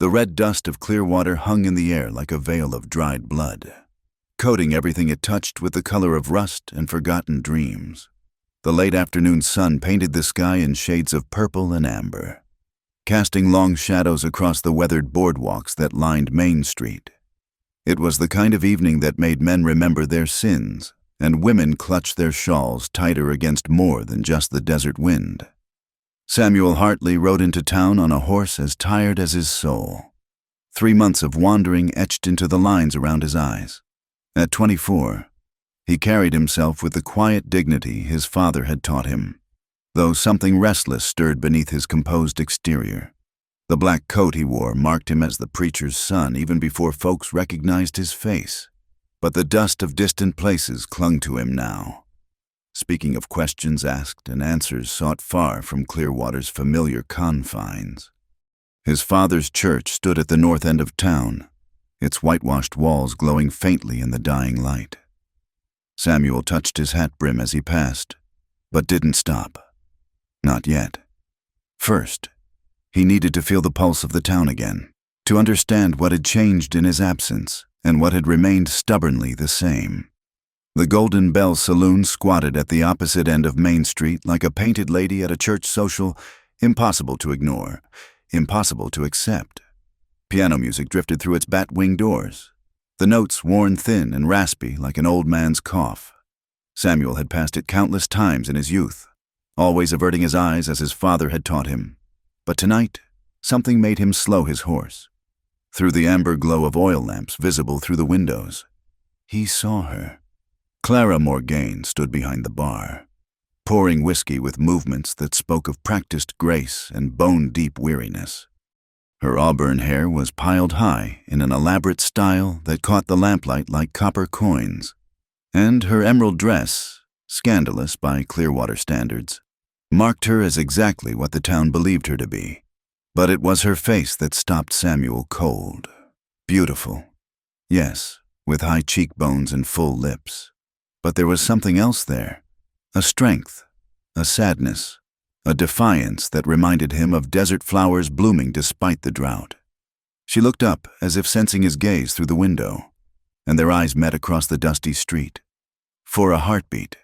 The red dust of Clearwater hung in the air like a veil of dried blood, coating everything it touched with the color of rust and forgotten dreams. The late afternoon sun painted the sky in shades of purple and amber, casting long shadows across the weathered boardwalks that lined Main Street. It was the kind of evening that made men remember their sins, and women clutch their shawls tighter against more than just the desert wind. Samuel Hartley rode into town on a horse as tired as his soul. 3 months of wandering etched into the lines around his eyes. At 24, he carried himself with the quiet dignity his father had taught him, though something restless stirred beneath his composed exterior. The black coat he wore marked him as the preacher's son even before folks recognized his face, but the dust of distant places clung to him now, speaking of questions asked and answers sought far from Clearwater's familiar confines. His father's church stood at the north end of town, its whitewashed walls glowing faintly in the dying light. Samuel touched his hat brim as he passed, but didn't stop. Not yet. First, he needed to feel the pulse of the town again, to understand what had changed in his absence and what had remained stubbornly the same. The Golden Bell Saloon squatted at the opposite end of Main Street like a painted lady at a church social, impossible to ignore, impossible to accept. Piano music drifted through its bat-wing doors, the notes worn thin and raspy like an old man's cough. Samuel had passed it countless times in his youth, always averting his eyes as his father had taught him. But tonight, something made him slow his horse. Through the amber glow of oil lamps visible through the windows, he saw her. Clara Morgaine stood behind the bar, pouring whiskey with movements that spoke of practiced grace and bone-deep weariness. Her auburn hair was piled high in an elaborate style that caught the lamplight like copper coins, and her emerald dress, scandalous by Clearwater standards, marked her as exactly what the town believed her to be. But it was her face that stopped Samuel cold. Beautiful, yes, with high cheekbones and full lips. But there was something else there, a strength, a sadness, a defiance that reminded him of desert flowers blooming despite the drought. She looked up as if sensing his gaze through the window, and their eyes met across the dusty street. For a heartbeat,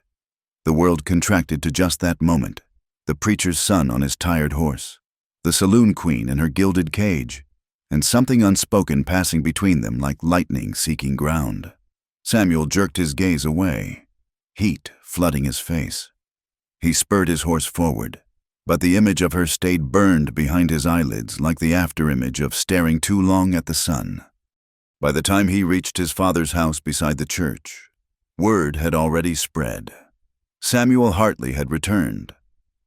the world contracted to just that moment, the preacher's son on his tired horse, the saloon queen in her gilded cage, and something unspoken passing between them like lightning seeking ground. Samuel jerked his gaze away, heat flooding his face. He spurred his horse forward, but the image of her stayed burned behind his eyelids like the afterimage of staring too long at the sun. By the time he reached his father's house beside the church, word had already spread. Samuel Hartley had returned.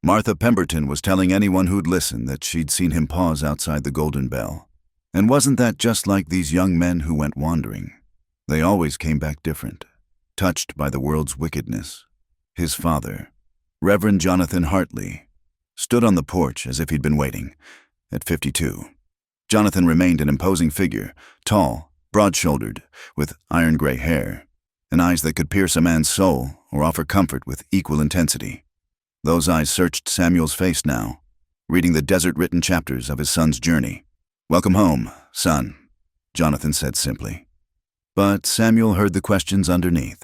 Martha Pemberton was telling anyone who'd listen that she'd seen him pause outside the Golden Bell. And wasn't that just like these young men who went wandering? They always came back different, touched by the world's wickedness. His father, Reverend Jonathan Hartley, stood on the porch as if he'd been waiting. At 52, Jonathan remained an imposing figure, tall, broad-shouldered, with iron-gray hair, and eyes that could pierce a man's soul or offer comfort with equal intensity. Those eyes searched Samuel's face now, reading the desert-written chapters of his son's journey. "Welcome home, son," Jonathan said simply. But Samuel heard the questions underneath.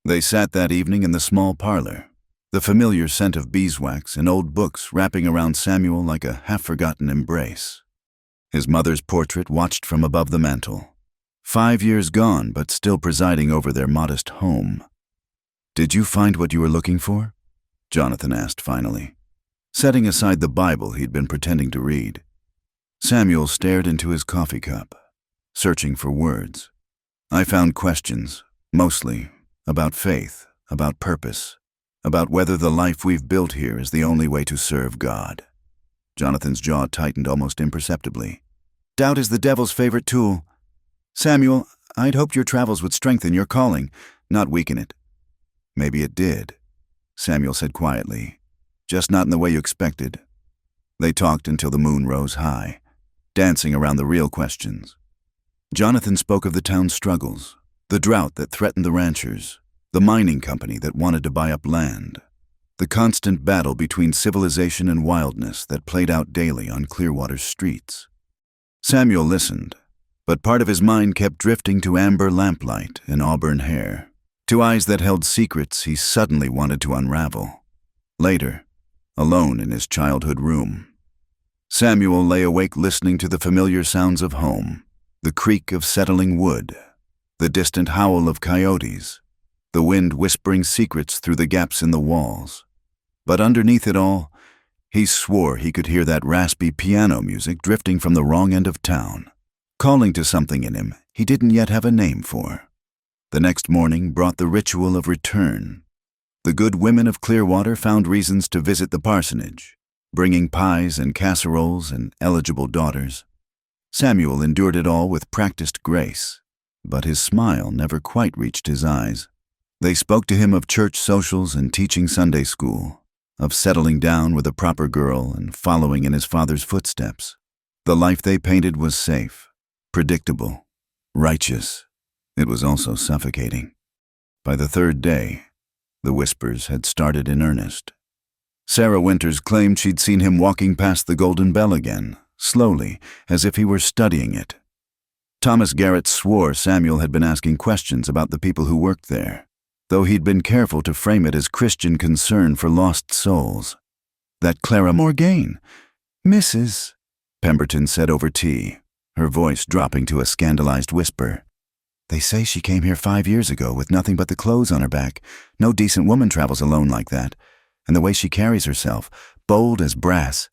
They sat that evening in the small parlor, the familiar scent of beeswax and old books wrapping around Samuel like a half-forgotten embrace. His mother's portrait watched from above the mantel, 5 years gone but still presiding over their modest home. "Did you find what you were looking for?" Jonathan asked finally, setting aside the Bible he'd been pretending to read. Samuel stared into his coffee cup, searching for words. "I found questions, mostly, about faith, about purpose, about whether the life we've built here is the only way to serve God." Jonathan's jaw tightened almost imperceptibly. "Doubt is the devil's favorite tool. Samuel, I'd hoped your travels would strengthen your calling, not weaken it." "Maybe it did," Samuel said quietly, "just not in the way you expected." They talked until the moon rose high, dancing around the real questions. Jonathan spoke of the town's struggles, the drought that threatened the ranchers, the mining company that wanted to buy up land, the constant battle between civilization and wildness that played out daily on Clearwater's streets. Samuel listened, but part of his mind kept drifting to amber lamplight and auburn hair, to eyes that held secrets he suddenly wanted to unravel. Later, alone in his childhood room, Samuel lay awake listening to the familiar sounds of home, the creak of settling wood, the distant howl of coyotes, the wind whispering secrets through the gaps in the walls. But underneath it all, he swore he could hear that raspy piano music drifting from the wrong end of town, calling to something in him he didn't yet have a name for. The next morning brought the ritual of return. The good women of Clearwater found reasons to visit the parsonage, bringing pies and casseroles and eligible daughters. Samuel endured it all with practiced grace, but his smile never quite reached his eyes. They spoke to him of church socials and teaching Sunday school, of settling down with a proper girl and following in his father's footsteps. The life they painted was safe, predictable, righteous. It was also suffocating. By the third day, the whispers had started in earnest. Sarah Winters claimed she'd seen him walking past the Golden Bell again, slowly, as if he were studying it. Thomas Garrett swore Samuel had been asking questions about the people who worked there, though he'd been careful to frame it as Christian concern for lost souls. That Clara Morgaine, Mrs. Pemberton said over tea, her voice dropping to a scandalized whisper. They say she came here 5 years ago with nothing but the clothes on her back. No decent woman travels alone like that. And the way she carries herself, bold as brass,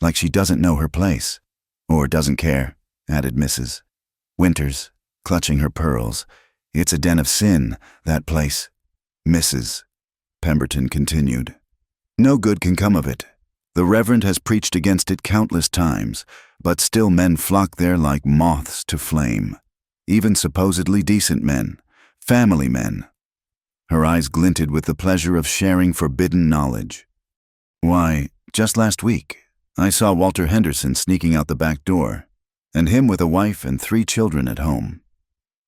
like she doesn't know her place. Or doesn't care, added Mrs. Winters, clutching her pearls. It's a den of sin, that place. Mrs. Pemberton continued. No good can come of it. The Reverend has preached against it countless times, but still men flock there like moths to flame. Even supposedly decent men, family men. Her eyes glinted with the pleasure of sharing forbidden knowledge. Why, just last week, I saw Walter Henderson sneaking out the back door, and him with a wife and 3 children at home.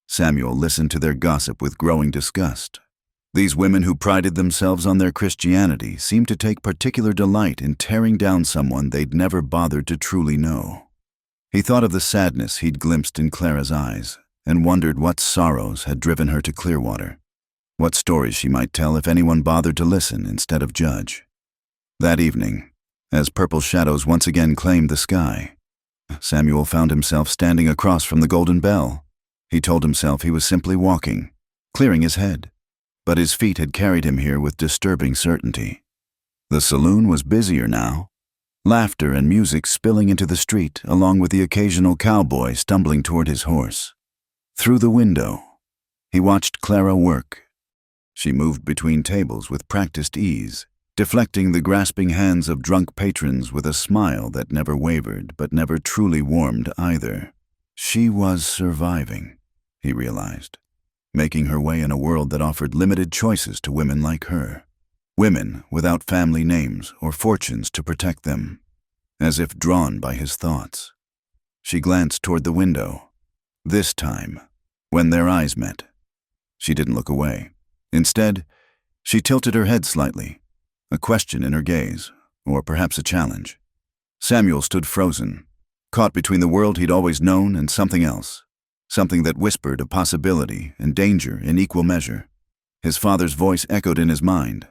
Samuel listened to their gossip with growing disgust. These women who prided themselves on their Christianity seemed to take particular delight in tearing down someone they'd never bothered to truly know. He thought of the sadness he'd glimpsed in Clara's eyes, and wondered what sorrows had driven her to Clearwater, what stories she might tell if anyone bothered to listen instead of judge. That evening, as purple shadows once again claimed the sky, Samuel found himself standing across from the Golden Bell. He told himself he was simply walking, clearing his head, but his feet had carried him here with disturbing certainty. The saloon was busier now, laughter and music spilling into the street along with the occasional cowboy stumbling toward his horse. Through the window, he watched Clara work. She moved between tables with practiced ease, deflecting the grasping hands of drunk patrons with a smile that never wavered but never truly warmed either. She was surviving, he realized, making her way in a world that offered limited choices to women like her. Women without family names or fortunes to protect them, as if drawn by his thoughts. She glanced toward the window. This time, when their eyes met, she didn't look away. Instead, she tilted her head slightly, a question in her gaze, or perhaps a challenge. Samuel stood frozen, caught between the world he'd always known and something else, something that whispered a possibility and danger in equal measure. His father's voice echoed in his mind,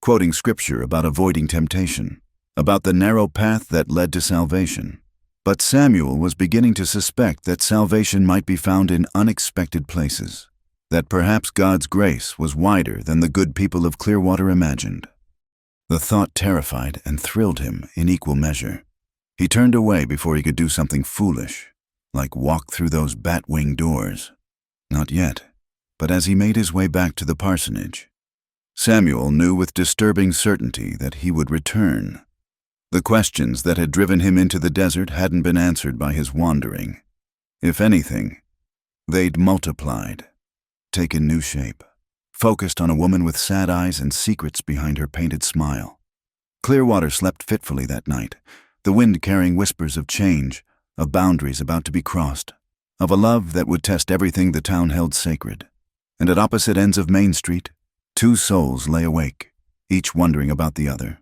quoting scripture about avoiding temptation, about the narrow path that led to salvation. But Samuel was beginning to suspect that salvation might be found in unexpected places, that perhaps God's grace was wider than the good people of Clearwater imagined. The thought terrified and thrilled him in equal measure. He turned away before he could do something foolish, like walk through those bat-wing doors. Not yet, but as he made his way back to the parsonage, Samuel knew with disturbing certainty that he would return. The questions that had driven him into the desert hadn't been answered by his wandering. If anything, they'd multiplied, taken new shape, focused on a woman with sad eyes and secrets behind her painted smile. Clearwater slept fitfully that night, the wind carrying whispers of change, of boundaries about to be crossed, of a love that would test everything the town held sacred. And at opposite ends of Main Street, 2 souls lay awake, each wondering about the other.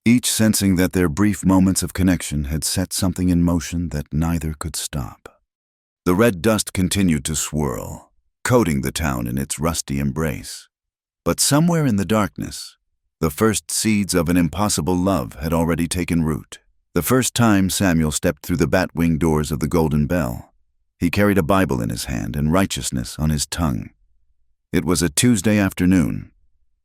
each sensing that their brief moments of connection had set something in motion that neither could stop. The red dust continued to swirl, coating the town in its rusty embrace. But somewhere in the darkness, the first seeds of an impossible love had already taken root. The first time Samuel stepped through the bat-wing doors of the Golden Bell, he carried a Bible in his hand and righteousness on his tongue. It was a Tuesday afternoon,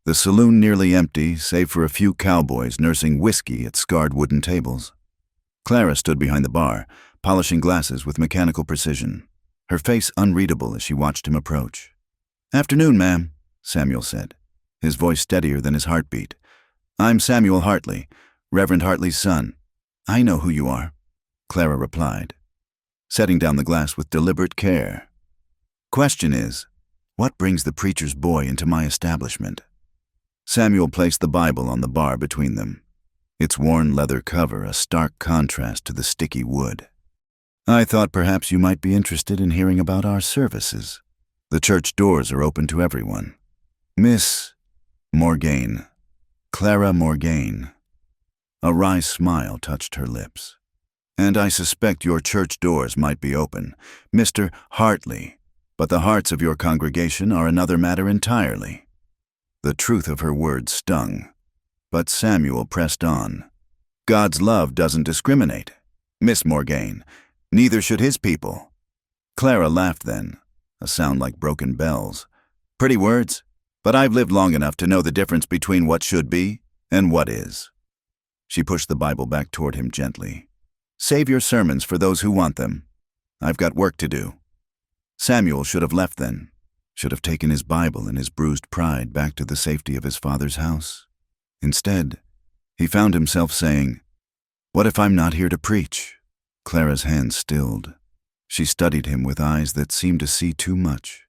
the saloon nearly empty save for a few cowboys nursing whiskey at scarred wooden tables. Clara stood behind the bar, polishing glasses with mechanical precision, her face unreadable as she watched him approach. "Afternoon, ma'am," Samuel said, his voice steadier than his heartbeat. "I'm Samuel Hartley, Reverend Hartley's son." "I know who you are," Clara replied, setting down the glass with deliberate care. "Question is, what brings the preacher's boy into my establishment?" Samuel placed the Bible on the bar between them, its worn leather cover a stark contrast to the sticky wood. "I thought perhaps you might be interested in hearing about our services. The church doors are open to everyone. Miss Morgaine, Clara Morgaine." A wry smile touched her lips. "And I suspect your church doors might be open, Mr. Hartley, but the hearts of your congregation are another matter entirely." The truth of her words stung, but Samuel pressed on. "God's love doesn't discriminate, Miss Morgaine. Neither should his people." Clara laughed then, a sound like broken bells. "Pretty words, but I've lived long enough to know the difference between what should be and what is." She pushed the Bible back toward him gently. "Save your sermons for those who want them. I've got work to do." Samuel should have left then, should have taken his Bible and his bruised pride back to the safety of his father's house. Instead, he found himself saying, "What if I'm not here to preach?" Clara's hands stilled. She studied him with eyes that seemed to see too much.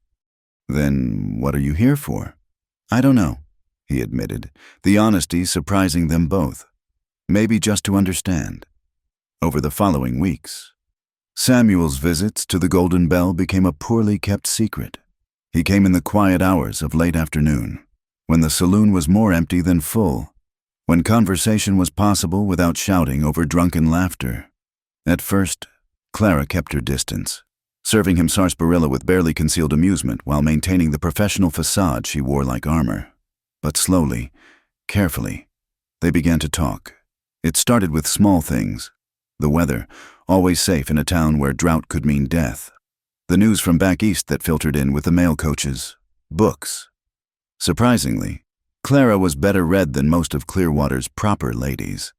"Then what are you here for?" "I don't know," he admitted, the honesty surprising them both. "Maybe just to understand." Over the following weeks, Samuel's visits to the Golden Bell became a poorly kept secret. He came in the quiet hours of late afternoon, when the saloon was more empty than full, when conversation was possible without shouting over drunken laughter. At first, Clara kept her distance, serving him sarsaparilla with barely concealed amusement while maintaining the professional facade she wore like armor. But slowly, carefully, they began to talk. It started with small things: the weather, always safe in a town where drought could mean death; the news from back east that filtered in with the mail coaches; books. Surprisingly, Clara was better read than most of Clearwater's proper ladies,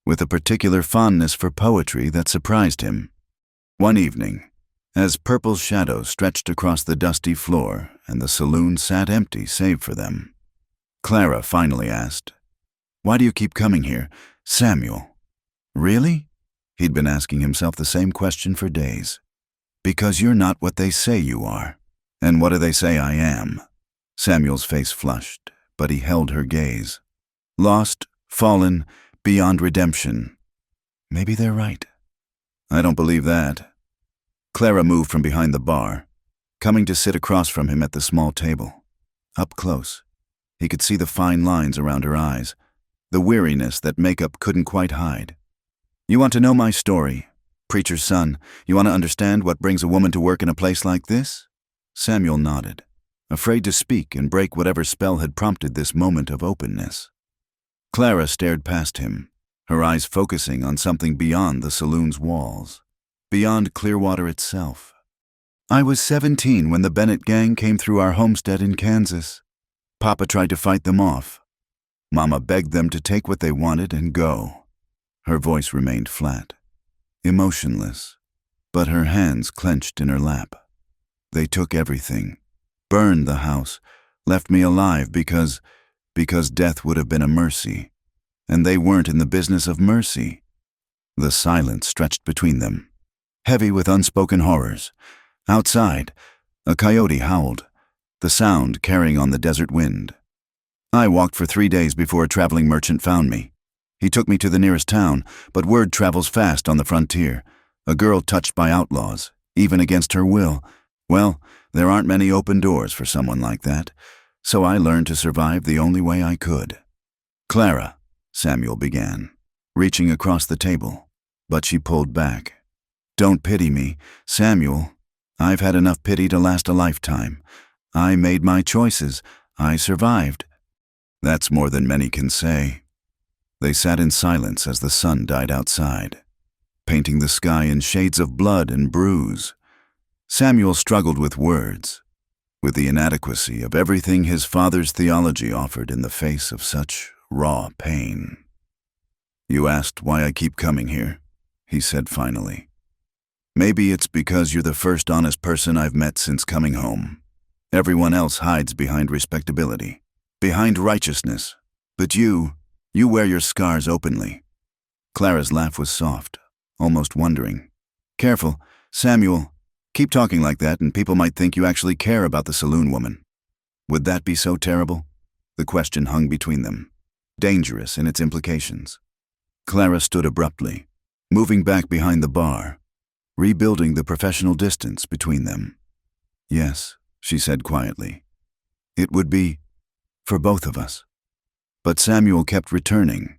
with a particular fondness for poetry that surprised him. One evening, as purple shadows stretched across the dusty floor and the saloon sat empty save for them, Clara finally asked, "Why do you keep coming here, Samuel?" "Really?" He'd been asking himself the same question for days. "Because you're not what they say you are." "And what do they say I am?" Samuel's face flushed, but he held her gaze. "Lost, fallen, beyond redemption." "Maybe they're right." "I don't believe that." Clara moved from behind the bar, coming to sit across from him at the small table. Up close, he could see the fine lines around her eyes, the weariness that makeup couldn't quite hide. "You want to know my story, preacher's son? You want to understand what brings a woman to work in a place like this?" Samuel nodded, afraid to speak and break whatever spell had prompted this moment of openness. Clara stared past him, her eyes focusing on something beyond the saloon's walls, beyond Clearwater itself. "I was 17 when the Bennett gang came through our homestead in Kansas. Papa tried to fight them off. Mama begged them to take what they wanted and go." Her voice remained flat, emotionless, but her hands clenched in her lap. "They took everything, burned the house, left me alive because death would have been a mercy, and they weren't in the business of mercy." The silence stretched between them, heavy with unspoken horrors. Outside, a coyote howled, the sound carrying on the desert wind. "I walked for 3 days before a traveling merchant found me. He took me to the nearest town, but word travels fast on the frontier. A girl touched by outlaws, even against her will. Well, there aren't many open doors for someone like that, so I learned to survive the only way I could." "Clara," Samuel began, reaching across the table, but she pulled back. Don't pity me, Samuel. I've had enough pity to last a lifetime. I made my choices. I survived. That's more than many can say. They sat in silence as the sun died outside, painting the sky in shades of blood and bruise. Samuel struggled with words, with the inadequacy of everything his father's theology offered in the face of such raw pain. You asked why I keep coming here, he said finally. Maybe it's because you're the first honest person I've met since coming home. Everyone else hides behind respectability, behind righteousness. But you wear your scars openly. Clara's laugh was soft, almost wondering. Careful, Samuel. Keep talking like that and people might think you actually care about the saloon woman. Would that be so terrible? The question hung between them, dangerous in its implications. Clara stood abruptly, moving back behind the bar, rebuilding the professional distance between them. Yes, she said quietly. It would be for both of us. But Samuel kept returning,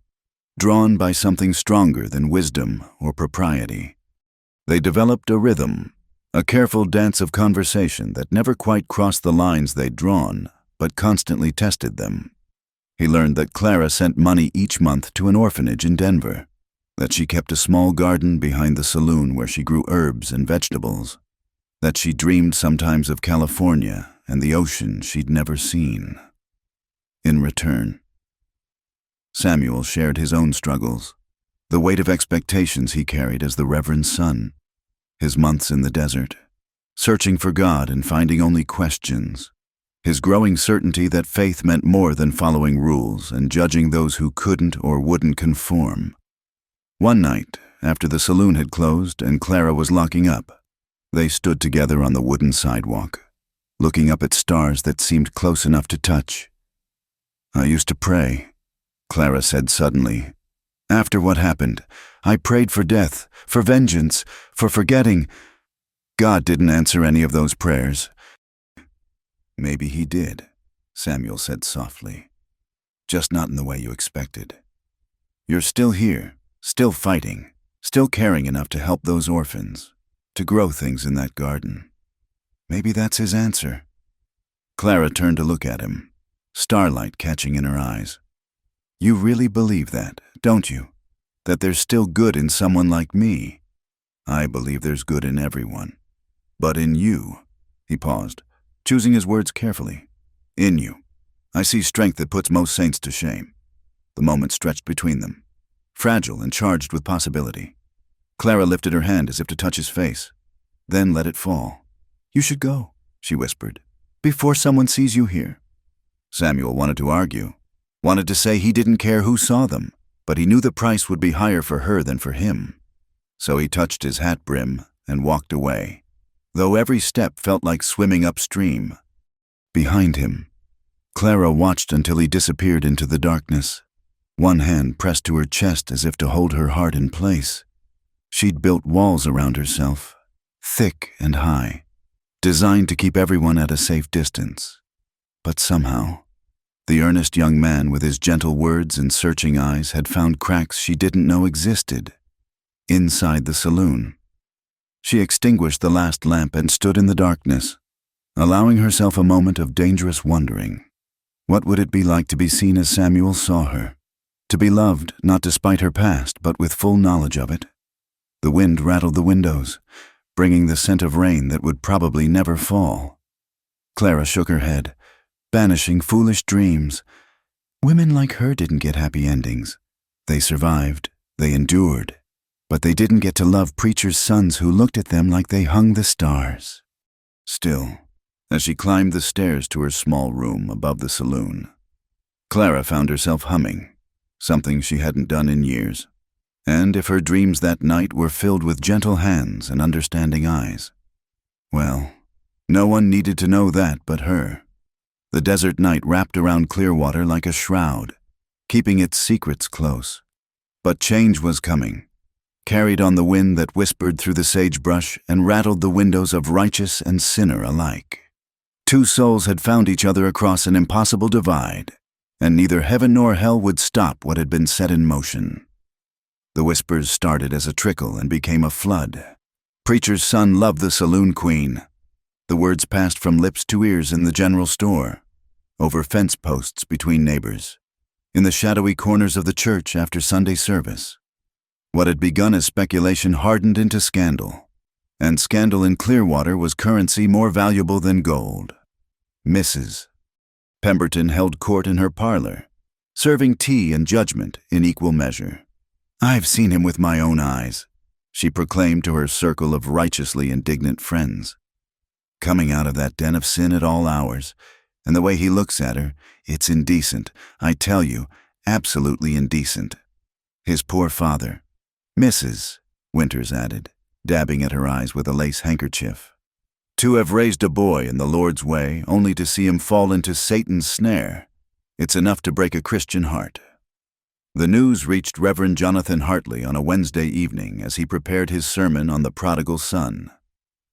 drawn by something stronger than wisdom or propriety. They developed a rhythm, a careful dance of conversation that never quite crossed the lines they'd drawn, but constantly tested them. He learned that Clara sent money each month to an orphanage in Denver, that she kept a small garden behind the saloon where she grew herbs and vegetables, that she dreamed sometimes of California and the ocean she'd never seen. In return, Samuel shared his own struggles, the weight of expectations he carried as the Reverend's son, his months in the desert, searching for God and finding only questions, his growing certainty that faith meant more than following rules and judging those who couldn't or wouldn't conform. One night, after the saloon had closed and Clara was locking up, they stood together on the wooden sidewalk, looking up at stars that seemed close enough to touch. I used to pray, Clara said suddenly. After what happened, I prayed for death, for vengeance, for forgetting. God didn't answer any of those prayers. Maybe he did, Samuel said softly. Just not in the way you expected. You're still here, still fighting, still caring enough to help those orphans, to grow things in that garden. Maybe that's his answer. Clara turned to look at him, starlight catching in her eyes. You really believe that, don't you? That there's still good in someone like me? I believe there's good in everyone. But in you, he paused, choosing his words carefully. In you, I see strength that puts most saints to shame. The moment stretched between them, fragile and charged with possibility. Clara lifted her hand as if to touch his face, then let it fall. You should go, she whispered, before someone sees you here. Samuel wanted to argue, wanted to say he didn't care who saw them, but he knew the price would be higher for her than for him. So he touched his hat brim and walked away, though every step felt like swimming upstream. Behind him, Clara watched until he disappeared into the darkness, one hand pressed to her chest as if to hold her heart in place. She'd built walls around herself, thick and high, designed to keep everyone at a safe distance. But somehow, the earnest young man with his gentle words and searching eyes had found cracks she didn't know existed. Inside the saloon, she extinguished the last lamp and stood in the darkness, allowing herself a moment of dangerous wondering. What would it be like to be seen as Samuel saw her? To be loved, not despite her past, but with full knowledge of it? The wind rattled the windows, bringing the scent of rain that would probably never fall. Clara shook her head, banishing foolish dreams. Women like her didn't get happy endings. They survived, they endured, but they didn't get to love preachers' sons who looked at them like they hung the stars. Still, as she climbed the stairs to her small room above the saloon, Clara found herself humming, something she hadn't done in years. And if her dreams that night were filled with gentle hands and understanding eyes, well, no one needed to know that but her. The desert night wrapped around Clearwater like a shroud, keeping its secrets close. But change was coming, carried on the wind that whispered through the sagebrush and rattled the windows of righteous and sinner alike. Two souls had found each other across an impossible divide, and neither heaven nor hell would stop what had been set in motion. The whispers started as a trickle and became a flood. Preacher's son loved the saloon queen. The words passed from lips to ears in the general store, over fence posts between neighbors, in the shadowy corners of the church after Sunday service. What had begun as speculation hardened into scandal, and scandal in Clearwater was currency more valuable than gold. Mrs. Pemberton held court in her parlor, serving tea and judgment in equal measure. "I've seen him with my own eyes," she proclaimed to her circle of righteously indignant friends. "Coming out of that den of sin at all hours, and the way he looks at her, it's indecent, I tell you, absolutely indecent. His poor father." "Mrs." Winters added, dabbing at her eyes with a lace handkerchief. "To have raised a boy in the Lord's way, only to see him fall into Satan's snare, it's enough to break a Christian heart." The news reached Reverend Jonathan Hartley on a Wednesday evening as he prepared his sermon on the prodigal son.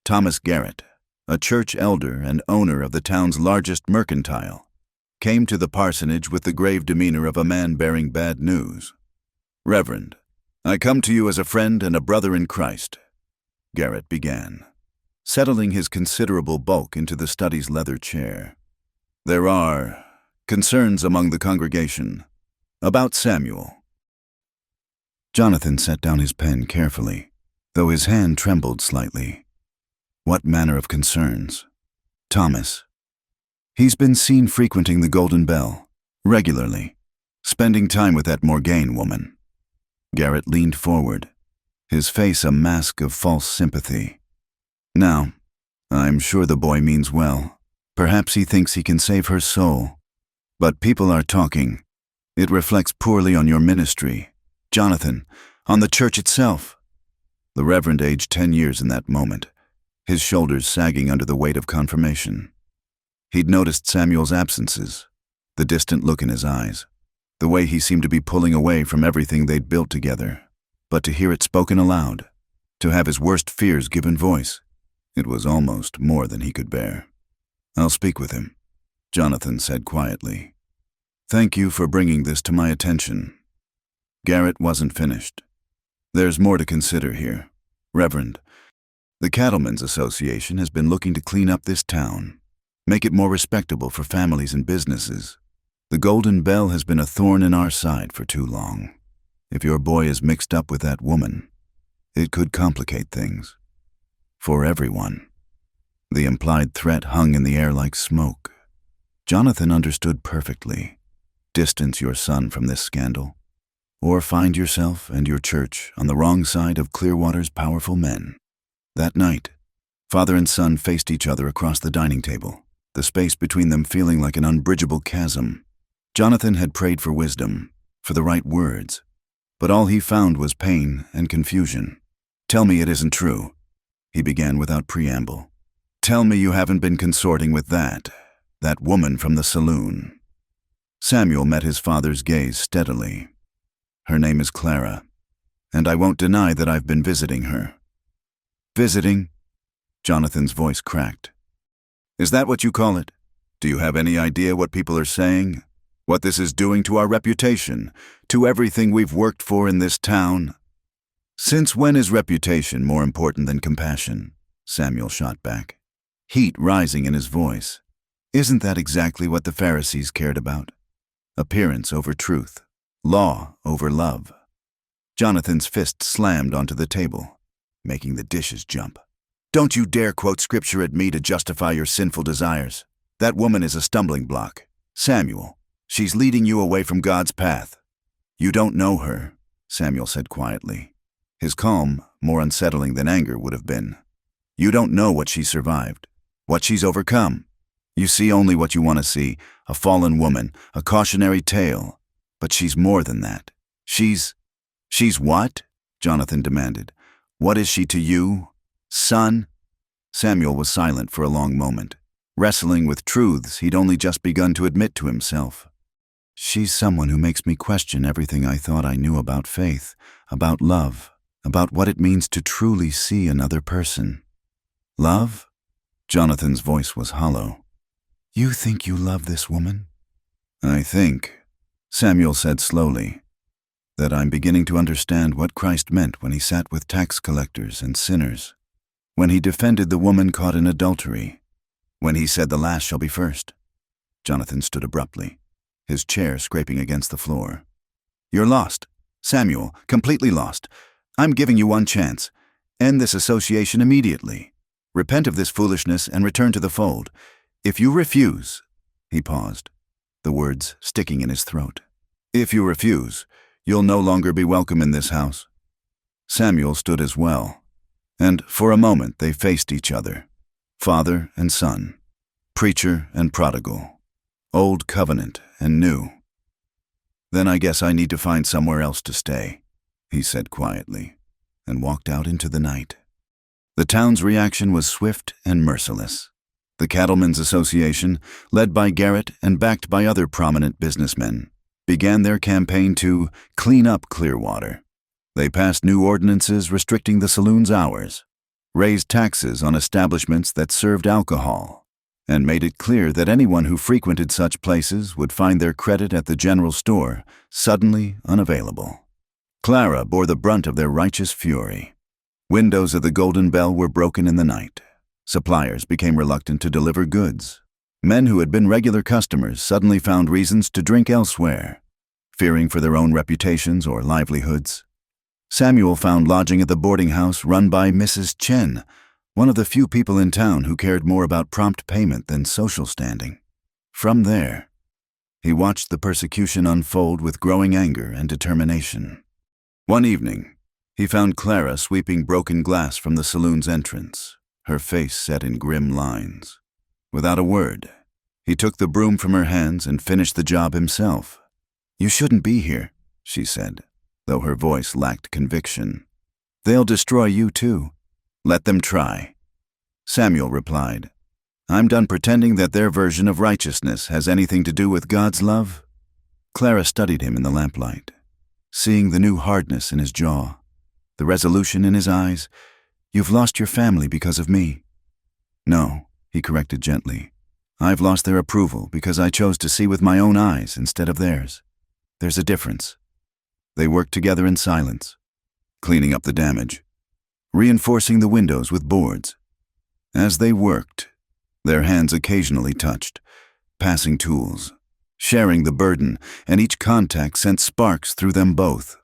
Thomas Garrett, a church elder and owner of the town's largest mercantile, came to the parsonage with the grave demeanor of a man bearing bad news. "Reverend, I come to you as a friend and a brother in Christ," Garrett began, settling his considerable bulk into the study's leather chair. "There are concerns among the congregation about Samuel." Jonathan set down his pen carefully, though his hand trembled slightly. "What manner of concerns?" "Thomas. He's been seen frequenting the Golden Bell, regularly, spending time with that Morgaine woman." Garrett leaned forward, his face a mask of false sympathy. "Now, I'm sure the boy means well. Perhaps he thinks he can save her soul. But people are talking. It reflects poorly on your ministry, Jonathan, on the church itself." The Reverend aged 10 years in that moment, his shoulders sagging under the weight of confirmation. He'd noticed Samuel's absences, the distant look in his eyes, the way he seemed to be pulling away from everything they'd built together. But to hear it spoken aloud, to have his worst fears given voice, it was almost more than he could bear. "I'll speak with him," Jonathan said quietly. "Thank you for bringing this to my attention." Garrett wasn't finished. "There's more to consider here, Reverend. The Cattlemen's Association has been looking to clean up this town, make it more respectable for families and businesses. The Golden Bell has been a thorn in our side for too long. If your boy is mixed up with that woman, it could complicate things. For everyone." The implied threat hung in the air like smoke. Jonathan understood perfectly. Distance your son from this scandal, or find yourself and your church on the wrong side of Clearwater's powerful men. That night, father and son faced each other across the dining table, the space between them feeling like an unbridgeable chasm. Jonathan had prayed for wisdom, for the right words, but all he found was pain and confusion. "Tell me it isn't true," he began without preamble. "Tell me you haven't been consorting with that woman from the saloon." Samuel met his father's gaze steadily. "Her name is Clara, and I won't deny that I've been visiting her." "Visiting?" Jonathan's voice cracked. "Is that what you call it? Do you have any idea what people are saying? What this is doing to our reputation, to everything we've worked for in this town?" "Since when is reputation more important than compassion?" Samuel shot back, heat rising in his voice. "Isn't that exactly what the Pharisees cared about? Appearance over truth, law over love." Jonathan's fist slammed onto the table, making the dishes jump. "Don't you dare quote scripture at me to justify your sinful desires. That woman is a stumbling block. Samuel, she's leading you away from God's path." "You don't know her," Samuel said quietly, his calm more unsettling than anger would have been. "You don't know what she survived, what she's overcome. You see only what you want to see, a fallen woman, a cautionary tale. But she's more than that. She's what?" Jonathan demanded. "What is she to you, son?" Samuel was silent for a long moment, wrestling with truths he'd only just begun to admit to himself. "She's someone who makes me question everything I thought I knew about faith, about love, about what it means to truly see another person." "Love?" Jonathan's voice was hollow. "You think you love this woman? I think, Samuel said slowly, that I'm beginning to understand what Christ meant when he sat with tax collectors and sinners, when he defended the woman caught in adultery, when he said the last shall be first. Jonathan stood abruptly, his chair scraping against the floor. You're lost, Samuel, completely lost. I'm giving you one chance. End this association immediately. Repent of this foolishness and return to the fold. If you refuse, he paused, the words sticking in his throat. If you refuse, you'll no longer be welcome in this house. Samuel stood as well, and for a moment they faced each other, father and son, preacher and prodigal, old covenant and new. Then I guess I need to find somewhere else to stay, he said quietly, and walked out into the night. The town's reaction was swift and merciless. The Cattlemen's Association, led by Garrett and backed by other prominent businessmen, began their campaign to clean up Clearwater. They passed new ordinances restricting the saloon's hours, raised taxes on establishments that served alcohol, and made it clear that anyone who frequented such places would find their credit at the general store suddenly unavailable. Clara bore the brunt of their righteous fury. Windows of the Golden Bell were broken in the night. Suppliers became reluctant to deliver goods. Men who had been regular customers suddenly found reasons to drink elsewhere, fearing for their own reputations or livelihoods. Samuel found lodging at the boarding house run by Mrs. Chen, one of the few people in town who cared more about prompt payment than social standing. From there, he watched the persecution unfold with growing anger and determination. One evening, he found Clara sweeping broken glass from the saloon's entrance, her face set in grim lines. Without a word, he took the broom from her hands and finished the job himself. You shouldn't be here, she said, though her voice lacked conviction. They'll destroy you too. Let them try. Samuel replied, I'm done pretending that their version of righteousness has anything to do with God's love. Clara studied him in the lamplight, seeing the new hardness in his jaw, the resolution in his eyes. You've lost your family because of me. No, he corrected gently. I've lost their approval because I chose to see with my own eyes instead of theirs. There's a difference. They worked together in silence, cleaning up the damage, reinforcing the windows with boards. As they worked, their hands occasionally touched, passing tools, sharing the burden, and each contact sent sparks through them both.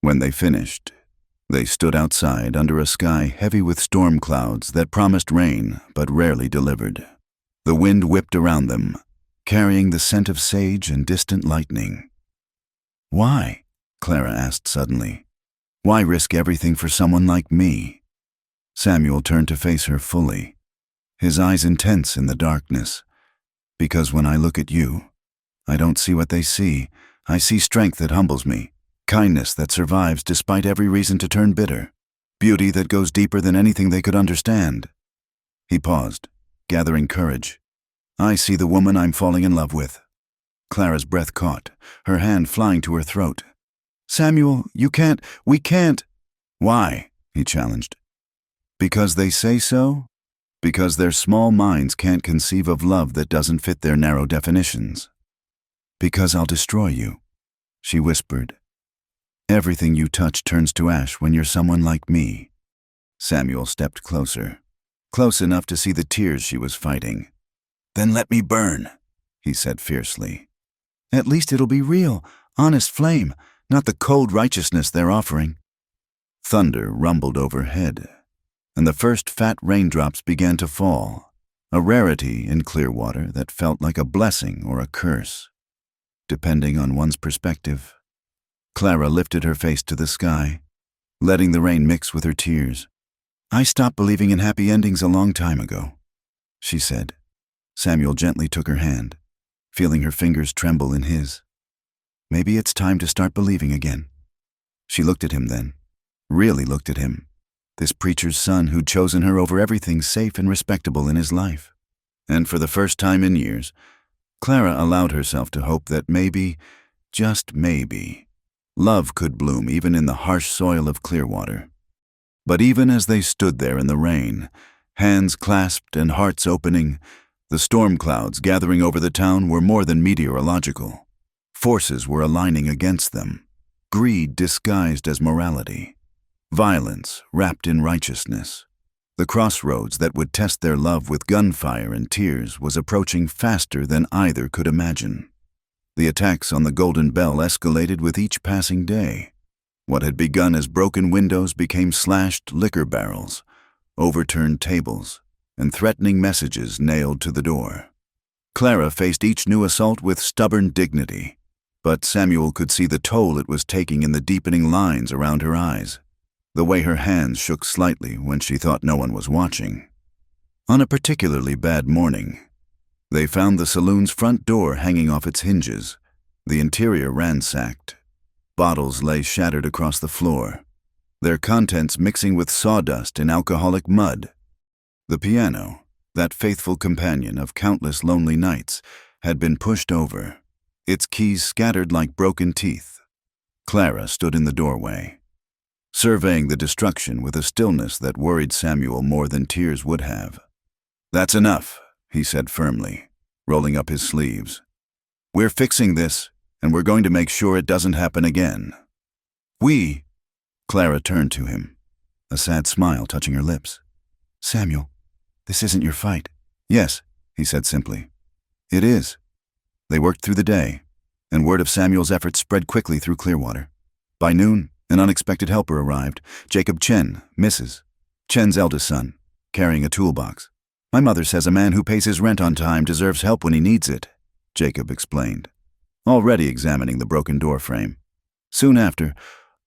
When they finished, they stood outside under a sky heavy with storm clouds that promised rain but rarely delivered. The wind whipped around them, carrying the scent of sage and distant lightning. Why? Clara asked suddenly. Why risk everything for someone like me? Samuel turned to face her fully, his eyes intense in the darkness. Because when I look at you, I don't see what they see. I see strength that humbles me, kindness that survives despite every reason to turn bitter, beauty that goes deeper than anything they could understand. He paused, gathering courage. I see the woman I'm falling in love with. Clara's breath caught, her hand flying to her throat. Samuel, we can't. Why? He challenged. Because they say so? Because their small minds can't conceive of love that doesn't fit their narrow definitions. Because I'll destroy you, she whispered. Everything you touch turns to ash when you're someone like me. Samuel stepped closer, close enough to see the tears she was fighting. Then let me burn, he said fiercely. At least it'll be real, honest flame, not the cold righteousness they're offering. Thunder rumbled overhead, and the first fat raindrops began to fall, a rarity in Clearwater that felt like a blessing or a curse, depending on one's perspective. Clara lifted her face to the sky, letting the rain mix with her tears. I stopped believing in happy endings a long time ago, she said. Samuel gently took her hand, feeling her fingers tremble in his. Maybe it's time to start believing again. She looked at him then, really looked at him, this preacher's son who'd chosen her over everything safe and respectable in his life. And for the first time in years, Clara allowed herself to hope that maybe, just maybe, love could bloom even in the harsh soil of Clearwater. But even as they stood there in the rain, hands clasped and hearts opening, The storm clouds gathering over the town were more than meteorological. Forces were aligning against them. Greed disguised as morality. Violence wrapped in righteousness. The crossroads that would test their love with gunfire and tears was approaching faster than either could imagine. The attacks on the Golden Bell escalated with each passing day. What had begun as broken windows became slashed liquor barrels, overturned tables, and threatening messages nailed to the door. Clara faced each new assault with stubborn dignity, but Samuel could see the toll it was taking in the deepening lines around her eyes, the way her hands shook slightly when she thought no one was watching. On a particularly bad morning, they found the saloon's front door hanging off its hinges, the interior ransacked. Bottles lay shattered across the floor, their contents mixing with sawdust and alcoholic mud. The piano, that faithful companion of countless lonely nights, had been pushed over, its keys scattered like broken teeth. Clara stood in the doorway, surveying the destruction with a stillness that worried Samuel more than tears would have. "That's enough," he said firmly, rolling up his sleeves. "We're fixing this, and we're going to make sure it doesn't happen again." "We?" Clara turned to him, a sad smile touching her lips. "Samuel, this isn't your fight." "Yes," he said simply. "It is." They worked through the day, and word of Samuel's efforts spread quickly through Clearwater. By noon, an unexpected helper arrived, Jacob Chen, Mrs. Chen's eldest son, carrying a toolbox. "My mother says a man who pays his rent on time deserves help when he needs it," Jacob explained, already examining the broken door frame. Soon after,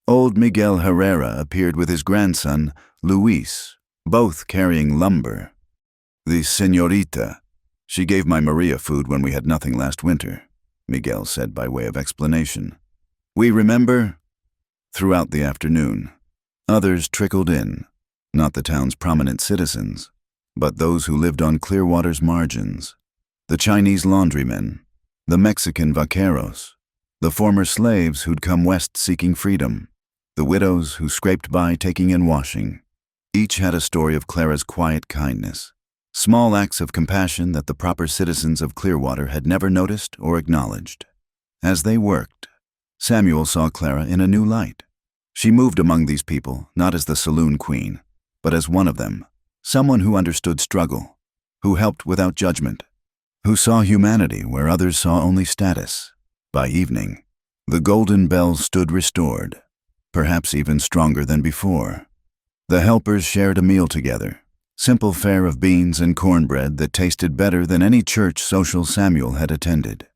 old Miguel Herrera appeared with his grandson, Luis, both carrying lumber. "The señorita. She gave my Maria food when we had nothing last winter," Miguel said by way of explanation. "We remember." Throughout the afternoon, others trickled in, not the town's prominent citizens, but those who lived on Clearwater's margins. The Chinese laundrymen, the Mexican vaqueros, the former slaves who'd come west seeking freedom, the widows who scraped by taking in washing. Each had a story of Clara's quiet kindness, small acts of compassion that the proper citizens of Clearwater had never noticed or acknowledged. As they worked, Samuel saw Clara in a new light. She moved among these people not as the saloon queen, but as one of them, someone who understood struggle, who helped without judgment, who saw humanity where others saw only status. By evening, the Golden Bell stood restored, perhaps even stronger than before. The helpers shared a meal together, simple fare of beans and cornbread that tasted better than any church social Samuel had attended.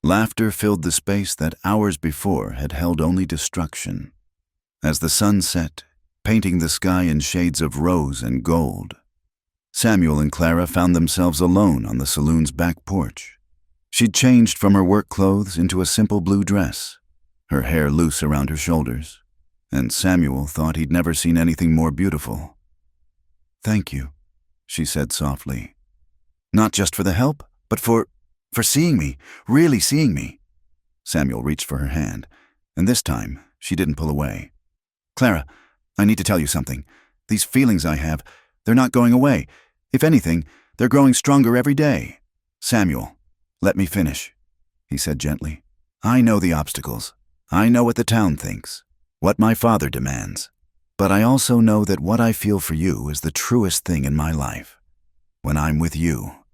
Laughter filled the space that hours before had held only destruction. As the sun set, painting the sky in shades of rose and gold, Samuel and Clara found themselves alone on the saloon's back porch. She'd changed from her work clothes into a simple blue dress, her hair loose around her shoulders, and Samuel thought he'd never seen anything more beautiful. "Thank you," she said softly. "Not just for the help, but for seeing me, really seeing me." Samuel reached for her hand, and this time she didn't pull away. "Clara, I need to tell you something. These feelings I have, they're not going away. If anything, they're growing stronger every day." "Samuel, let me finish," he said gently. "I know the obstacles. I know what the town thinks, what my father demands. But I also know that what I feel for you is the truest thing in my life. When I'm with you,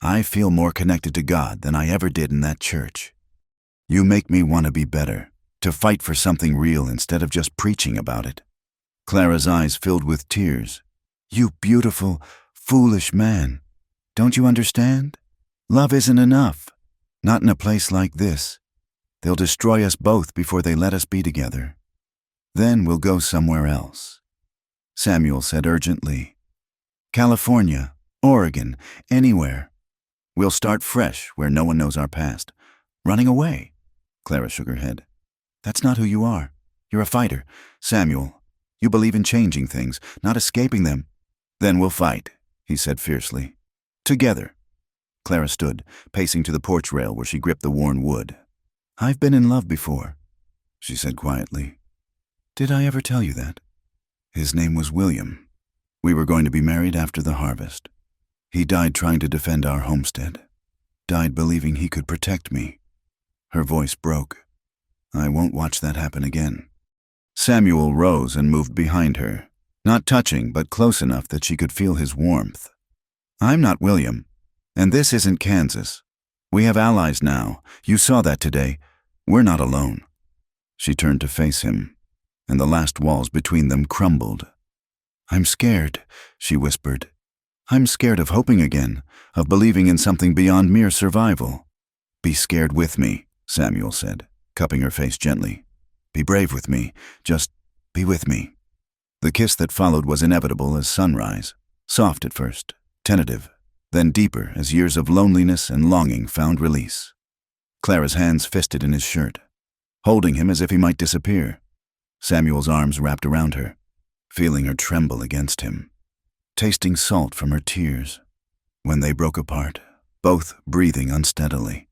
I feel more connected to God than I ever did in that church. You make me want to be better, to fight for something real instead of just preaching about it." Clara's eyes filled with tears. "You beautiful, foolish man. Don't you understand? Love isn't enough. Not in a place like this. They'll destroy us both before they let us be together. Then we'll go somewhere else." Samuel said urgently. "California, Oregon, anywhere. We'll start fresh where no one knows our past. Running away." Clara shook her head. "That's not who you are. You're a fighter. Samuel, you believe in changing things, not escaping them." "Then we'll fight," he said fiercely. "Together." Clara stood, pacing to the porch rail where she gripped the worn wood. "I've been in love before," she said quietly. "Did I ever tell you that? His name was William. We were going to be married after the harvest." He died trying to defend our homestead. Died believing he could protect me. Her voice broke. I won't watch that happen again. Samuel rose and moved behind her, not touching but close enough that she could feel his warmth. I'm not William, and this isn't Kansas. We have allies now. You saw that today. We're not alone. She turned to face him, and the last walls between them crumbled. I'm scared, she whispered. I'm scared of hoping again, of believing in something beyond mere survival. Be scared with me, Samuel said, cupping her face gently. Be brave with me. Just be with me. The kiss that followed was inevitable as sunrise, soft at first, tentative, then deeper as years of loneliness and longing found release. Clara's hands fisted in his shirt, holding him as if he might disappear. Samuel's arms wrapped around her, feeling her tremble against him, tasting salt from her tears. When they broke apart, both breathing unsteadily,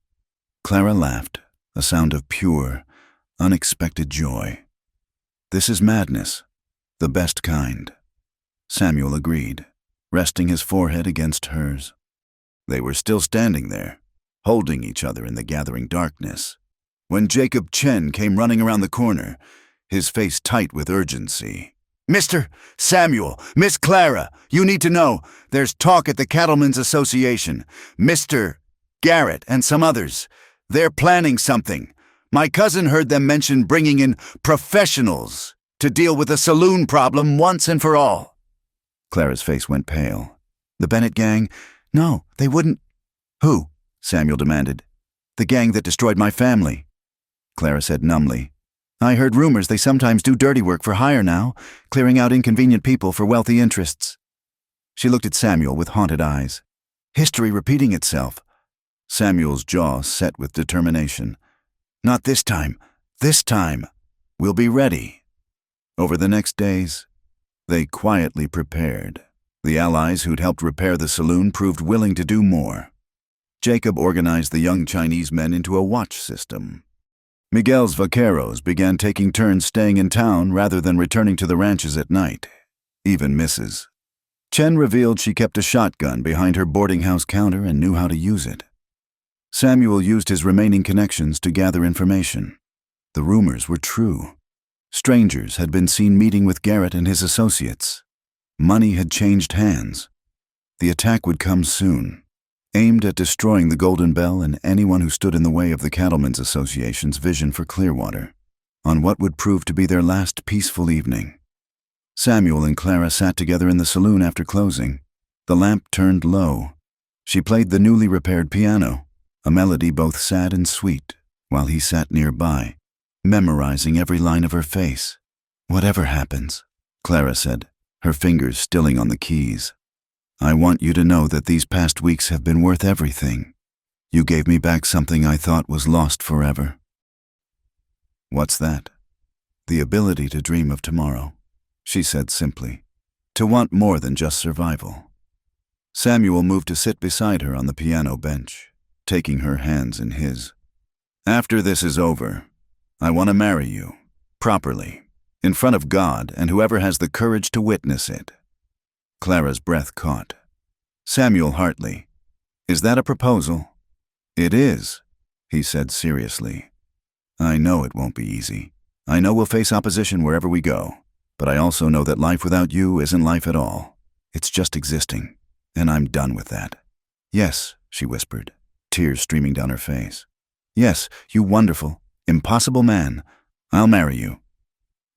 Clara laughed, a sound of pure, unexpected joy. This is madness, the best kind. Samuel agreed, resting his forehead against hers. They were still standing there, holding each other in the gathering darkness, when Jacob Chen came running around the corner, his face tight with urgency. Mr. Samuel, Miss Clara, you need to know, there's talk at the Cattlemen's Association. Mr. Garrett and some others, they're planning something. My cousin heard them mention bringing in professionals to deal with the Saloon problem once and for all. Clara's face went pale. The Bennett gang? No, they wouldn't. Who? Samuel demanded. The gang that destroyed my family. Clara said numbly. I heard rumors they sometimes do dirty work for hire now, clearing out inconvenient people for wealthy interests. She looked at Samuel with haunted eyes. History repeating itself. Samuel's jaw set with determination. Not this time. This time. We'll be ready. Over the next days, they quietly prepared. The allies who'd helped repair the saloon proved willing to do more. Jacob organized the young Chinese men into a watch system. Miguel's vaqueros began taking turns staying in town rather than returning to the ranches at night, even Mrs. Chen revealed she kept a shotgun behind her boarding house counter and knew how to use it. Samuel used his remaining connections to gather information. The rumors were true. Strangers had been seen meeting with Garrett and his associates. Money had changed hands. The attack would come soon, aimed at destroying the Golden Bell and anyone who stood in the way of the Cattlemen's Association's vision for Clearwater, on what would prove to be their last peaceful evening. Samuel and Clara sat together in the saloon after closing. The lamp turned low. She played the newly repaired piano, a melody both sad and sweet, while he sat nearby, memorizing every line of her face. Whatever happens, Clara said, her fingers stilling on the keys. I want you to know that these past weeks have been worth everything. You gave me back something I thought was lost forever. What's that? The ability to dream of tomorrow, she said simply. To want more than just survival. Samuel moved to sit beside her on the piano bench, taking her hands in his. After this is over, I want to marry you, properly, in front of God and whoever has the courage to witness it. Clara's breath caught. Samuel Hartley, is that a proposal? It is, he said seriously. I know it won't be easy. I know we'll face opposition wherever we go, but I also know that life without you isn't life at all. It's just existing, and I'm done with that. Yes, she whispered, tears streaming down her face. Yes, you wonderful, impossible man. I'll marry you.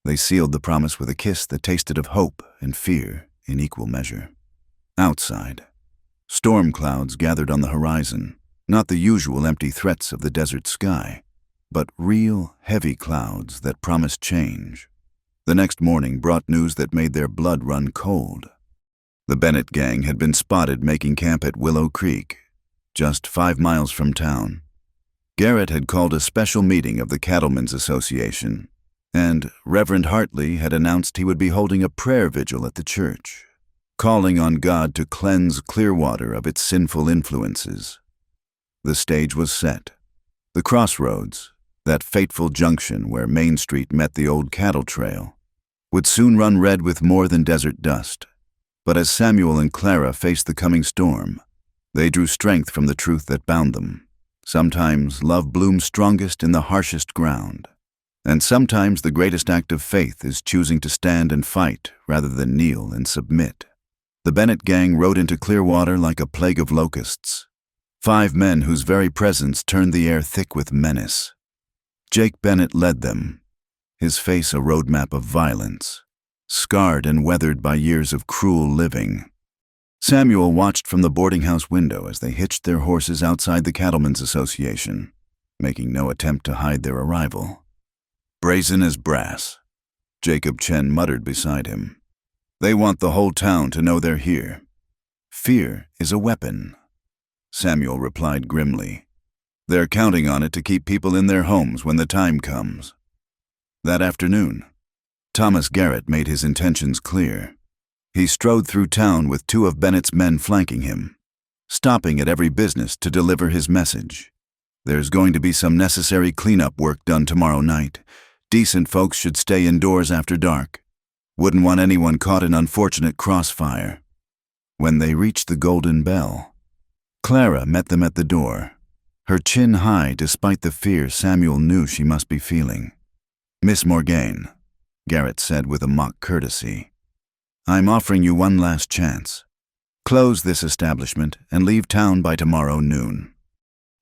They sealed the promise with a kiss that tasted of hope and fear in equal measure. Outside, storm clouds gathered on the horizon, not the usual empty threats of the desert sky, but real, heavy clouds that promised change. The next morning brought news that made their blood run cold. The Bennett gang had been spotted making camp at Willow Creek, just 5 miles from town. Garrett had called a special meeting of the Cattlemen's Association, and Reverend Hartley had announced he would be holding a prayer vigil at the church, calling on God to cleanse Clearwater of its sinful influences. The stage was set. The Crossroads, that fateful junction where Main Street met the old cattle trail, would soon run red with more than desert dust. But as Samuel and Clara faced the coming storm, they drew strength from the truth that bound them. Sometimes love blooms strongest in the harshest ground, and sometimes the greatest act of faith is choosing to stand and fight rather than kneel and submit. The Bennett gang rode into Clearwater like a plague of locusts. 5 men whose very presence turned the air thick with menace. Jake Bennett led them, his face a roadmap of violence, scarred and weathered by years of cruel living. Samuel watched from the boarding house window as they hitched their horses outside the Cattlemen's Association, making no attempt to hide their arrival. Brazen as brass, Jacob Chen muttered beside him. They want the whole town to know they're here. Fear is a weapon, Samuel replied grimly. They're counting on it to keep people in their homes when the time comes. That afternoon, Thomas Garrett made his intentions clear. He strode through town with 2 of Bennett's men flanking him, stopping at every business to deliver his message. There's going to be some necessary cleanup work done tomorrow night. Decent folks should stay indoors after dark. Wouldn't want anyone caught in unfortunate crossfire. When they reached the Golden Bell, Clara met them at the door, her chin high despite the fear Samuel knew she must be feeling. Miss Morgaine, Garrett said with a mock courtesy, I'm offering you one last chance. Close this establishment and leave town by tomorrow noon.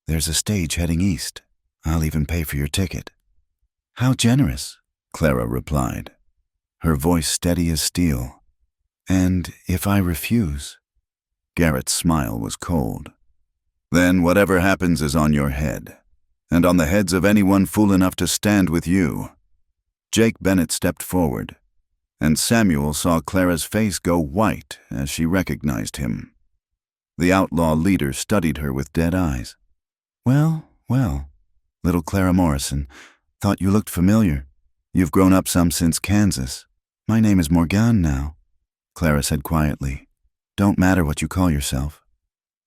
There's a stage heading east. I'll even pay for your ticket. How generous, Clara replied, her voice steady as steel. And if I refuse? Garrett's smile was cold. Then whatever happens is on your head, and on the heads of anyone fool enough to stand with you. Jake Bennett stepped forward, and Samuel saw Clara's face go white as she recognized him. The outlaw leader studied her with dead eyes. Well, little Clara Morrison, thought you looked familiar. You've grown up some since Kansas. My name is Morgane now, Clara said quietly. Don't matter what you call yourself.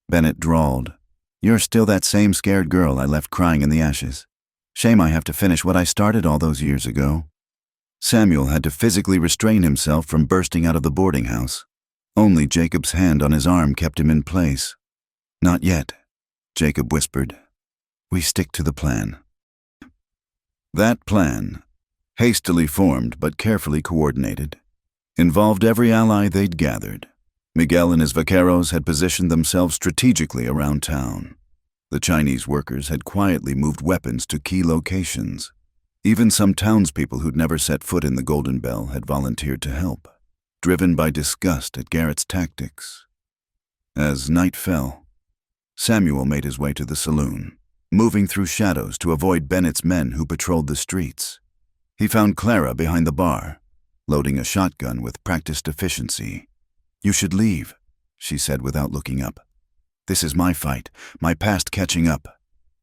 Bennett drawled. You're still that same scared girl I left crying in the ashes. Shame I have to finish what I started all those years ago. Samuel had to physically restrain himself from bursting out of the boarding house. Only Jacob's hand on his arm kept him in place. Not yet, Jacob whispered. We stick to the plan. That plan, hastily formed but carefully coordinated, involved every ally they'd gathered. Miguel and his vaqueros had positioned themselves strategically around town. The Chinese workers had quietly moved weapons to key locations. Even some townspeople who'd never set foot in the Golden Bell had volunteered to help, driven by disgust at Garrett's tactics. As night fell, Samuel made his way to the saloon, moving through shadows to avoid Bennett's men who patrolled the streets. He found Clara behind the bar, loading a shotgun with practiced efficiency. You should leave, she said without looking up. This is my fight, my past catching up.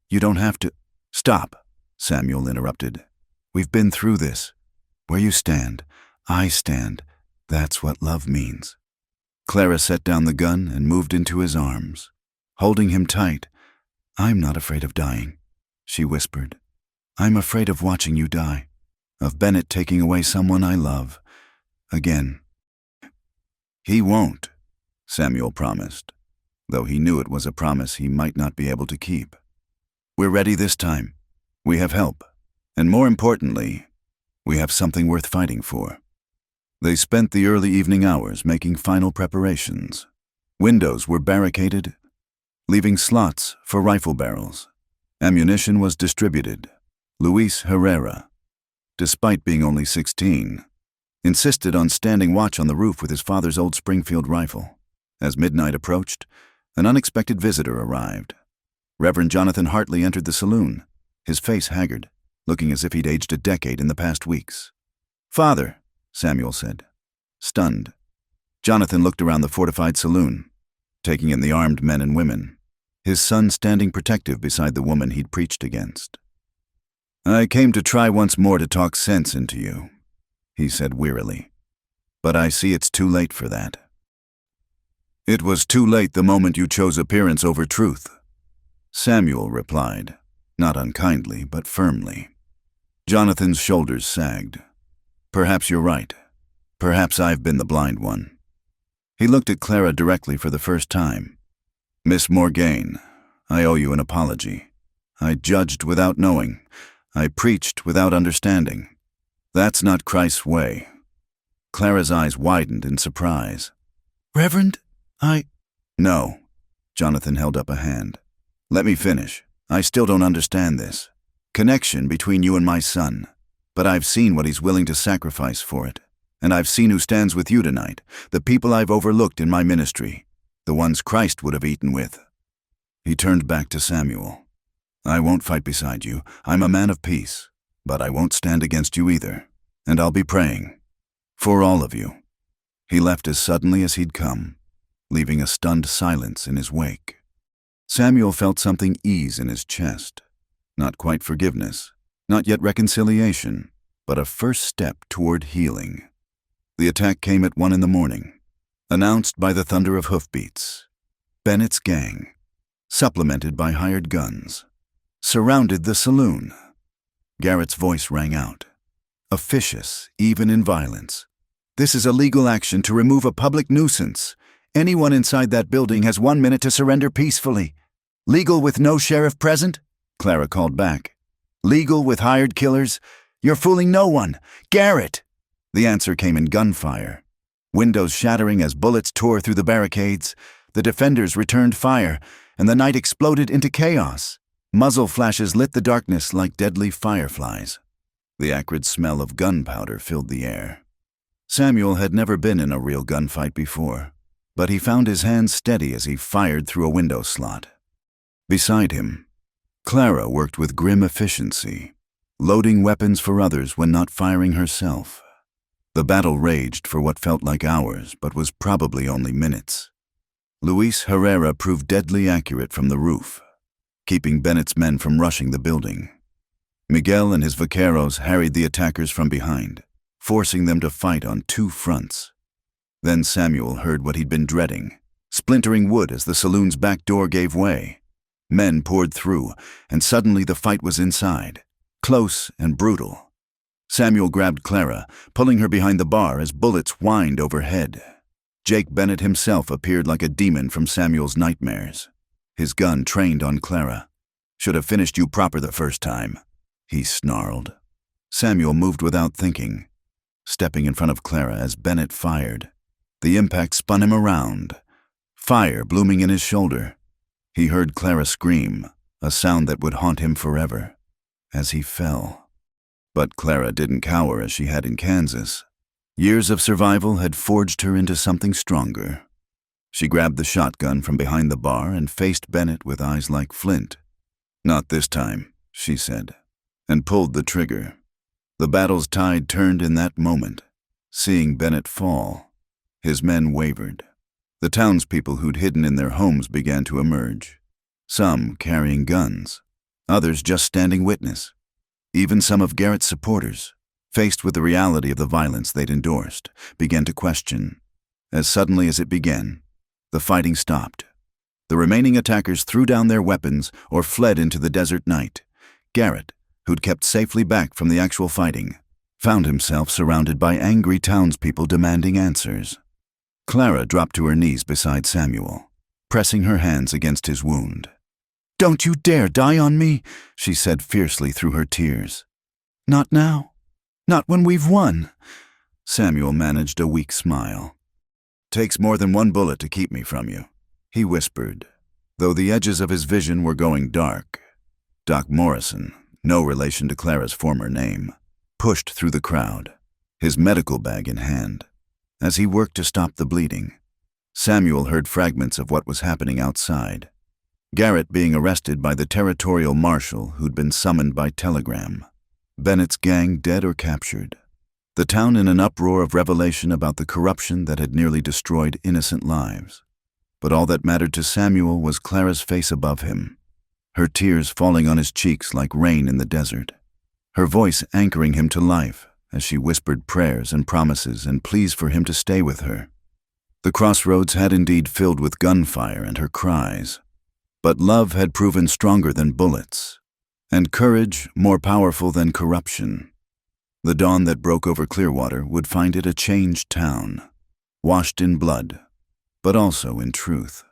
You don't have to— Stop, Samuel interrupted. We've been through this. Where you stand, I stand. That's what love means. Clara set down the gun and moved into his arms, holding him tight. I'm not afraid of dying, she whispered. I'm afraid of watching you die, of Bennett taking away someone I love. Again. He won't, Samuel promised, though he knew it was a promise he might not be able to keep. We're ready this time. We have help. And more importantly, we have something worth fighting for. They spent the early evening hours making final preparations. Windows were barricaded, leaving slots for rifle barrels. Ammunition was distributed. Luis Herrera, despite being only 16, insisted on standing watch on the roof with his father's old Springfield rifle. As midnight approached, an unexpected visitor arrived. Reverend Jonathan Hartley entered the saloon, his face haggard, looking as if he'd aged a decade in the past weeks. Father, Samuel said, stunned. Jonathan looked around the fortified saloon, taking in the armed men and women, his son standing protective beside the woman he'd preached against. I came to try once more to talk sense into you, he said wearily, but I see it's too late for that. It was too late the moment you chose appearance over truth, Samuel replied, not unkindly but firmly. Jonathan's shoulders sagged. Perhaps you're right. Perhaps I've been the blind one. He looked at Clara directly for the first time. "Miss Morgaine, I owe you an apology. I judged without knowing. I preached without understanding. That's not Christ's way." Clara's eyes widened in surprise. "Reverend, No." Jonathan held up a hand. "Let me finish. I still don't understand this connection between you and my son, but I've seen what he's willing to sacrifice for it. And I've seen who stands with you tonight, the people I've overlooked in my ministry, the ones Christ would have eaten with." He turned back to Samuel. "I won't fight beside you. I'm a man of peace, but I won't stand against you either. And I'll be praying. For all of you." He left as suddenly as he'd come, leaving a stunned silence in his wake. Samuel felt something ease in his chest. Not quite forgiveness, not yet reconciliation, but a first step toward healing. The attack came at 1 a.m, announced by the thunder of hoofbeats. Bennett's gang, supplemented by hired guns, surrounded the saloon. Garrett's voice rang out, officious even in violence. "This is a legal action to remove a public nuisance. Anyone inside that building has 1 minute to surrender peacefully. Legal with no sheriff present?" Clara called back. "Legal with hired killers? You're fooling no one. Garrett!" The answer came in gunfire. Windows shattering as bullets tore through the barricades, the defenders returned fire, and the night exploded into chaos. Muzzle flashes lit the darkness like deadly fireflies. The acrid smell of gunpowder filled the air. Samuel had never been in a real gunfight before, but he found his hands steady as he fired through a window slot. Beside him, Clara worked with grim efficiency, loading weapons for others when not firing herself. The battle raged for what felt like hours, but was probably only minutes. Luis Herrera proved deadly accurate from the roof, keeping Bennett's men from rushing the building. Miguel and his vaqueros harried the attackers from behind, forcing them to fight on 2 fronts. Then Samuel heard what he'd been dreading, splintering wood as the saloon's back door gave way. Men poured through, and suddenly the fight was inside, close and brutal. Samuel grabbed Clara, pulling her behind the bar as bullets whined overhead. Jake Bennett himself appeared like a demon from Samuel's nightmares. His gun trained on Clara. "Should have finished you proper the first time," he snarled. Samuel moved without thinking, stepping in front of Clara as Bennett fired. The impact spun him around, fire blooming in his shoulder. He heard Clara scream, a sound that would haunt him forever, as he fell. But Clara didn't cower as she had in Kansas. Years of survival had forged her into something stronger. She grabbed the shotgun from behind the bar and faced Bennett with eyes like flint. "Not this time," she said, and pulled the trigger. The battle's tide turned in that moment. Seeing Bennett fall, his men wavered. The townspeople who'd hidden in their homes began to emerge, some carrying guns, others just standing witness. Even some of Garrett's supporters, faced with the reality of the violence they'd endorsed, began to question. As suddenly as it began, the fighting stopped. The remaining attackers threw down their weapons or fled into the desert night. Garrett, who'd kept safely back from the actual fighting, found himself surrounded by angry townspeople demanding answers. Clara dropped to her knees beside Samuel, pressing her hands against his wound. "Don't you dare die on me," she said fiercely through her tears. "Not now. Not when we've won." Samuel managed a weak smile. "Takes more than 1 bullet to keep me from you," he whispered, though the edges of his vision were going dark. Doc Morrison, no relation to Clara's former name, pushed through the crowd, his medical bag in hand. As he worked to stop the bleeding, Samuel heard fragments of what was happening outside. Garrett being arrested by the territorial marshal who'd been summoned by telegram. Bennett's gang dead or captured. The town in an uproar of revelation about the corruption that had nearly destroyed innocent lives. But all that mattered to Samuel was Clara's face above him, her tears falling on his cheeks like rain in the desert, her voice anchoring him to life as she whispered prayers and promises and pleas for him to stay with her. The Crossroads had indeed filled with gunfire and her cries. But love had proven stronger than bullets, and courage more powerful than corruption. The dawn that broke over Clearwater would find it a changed town, washed in blood, but also in truth.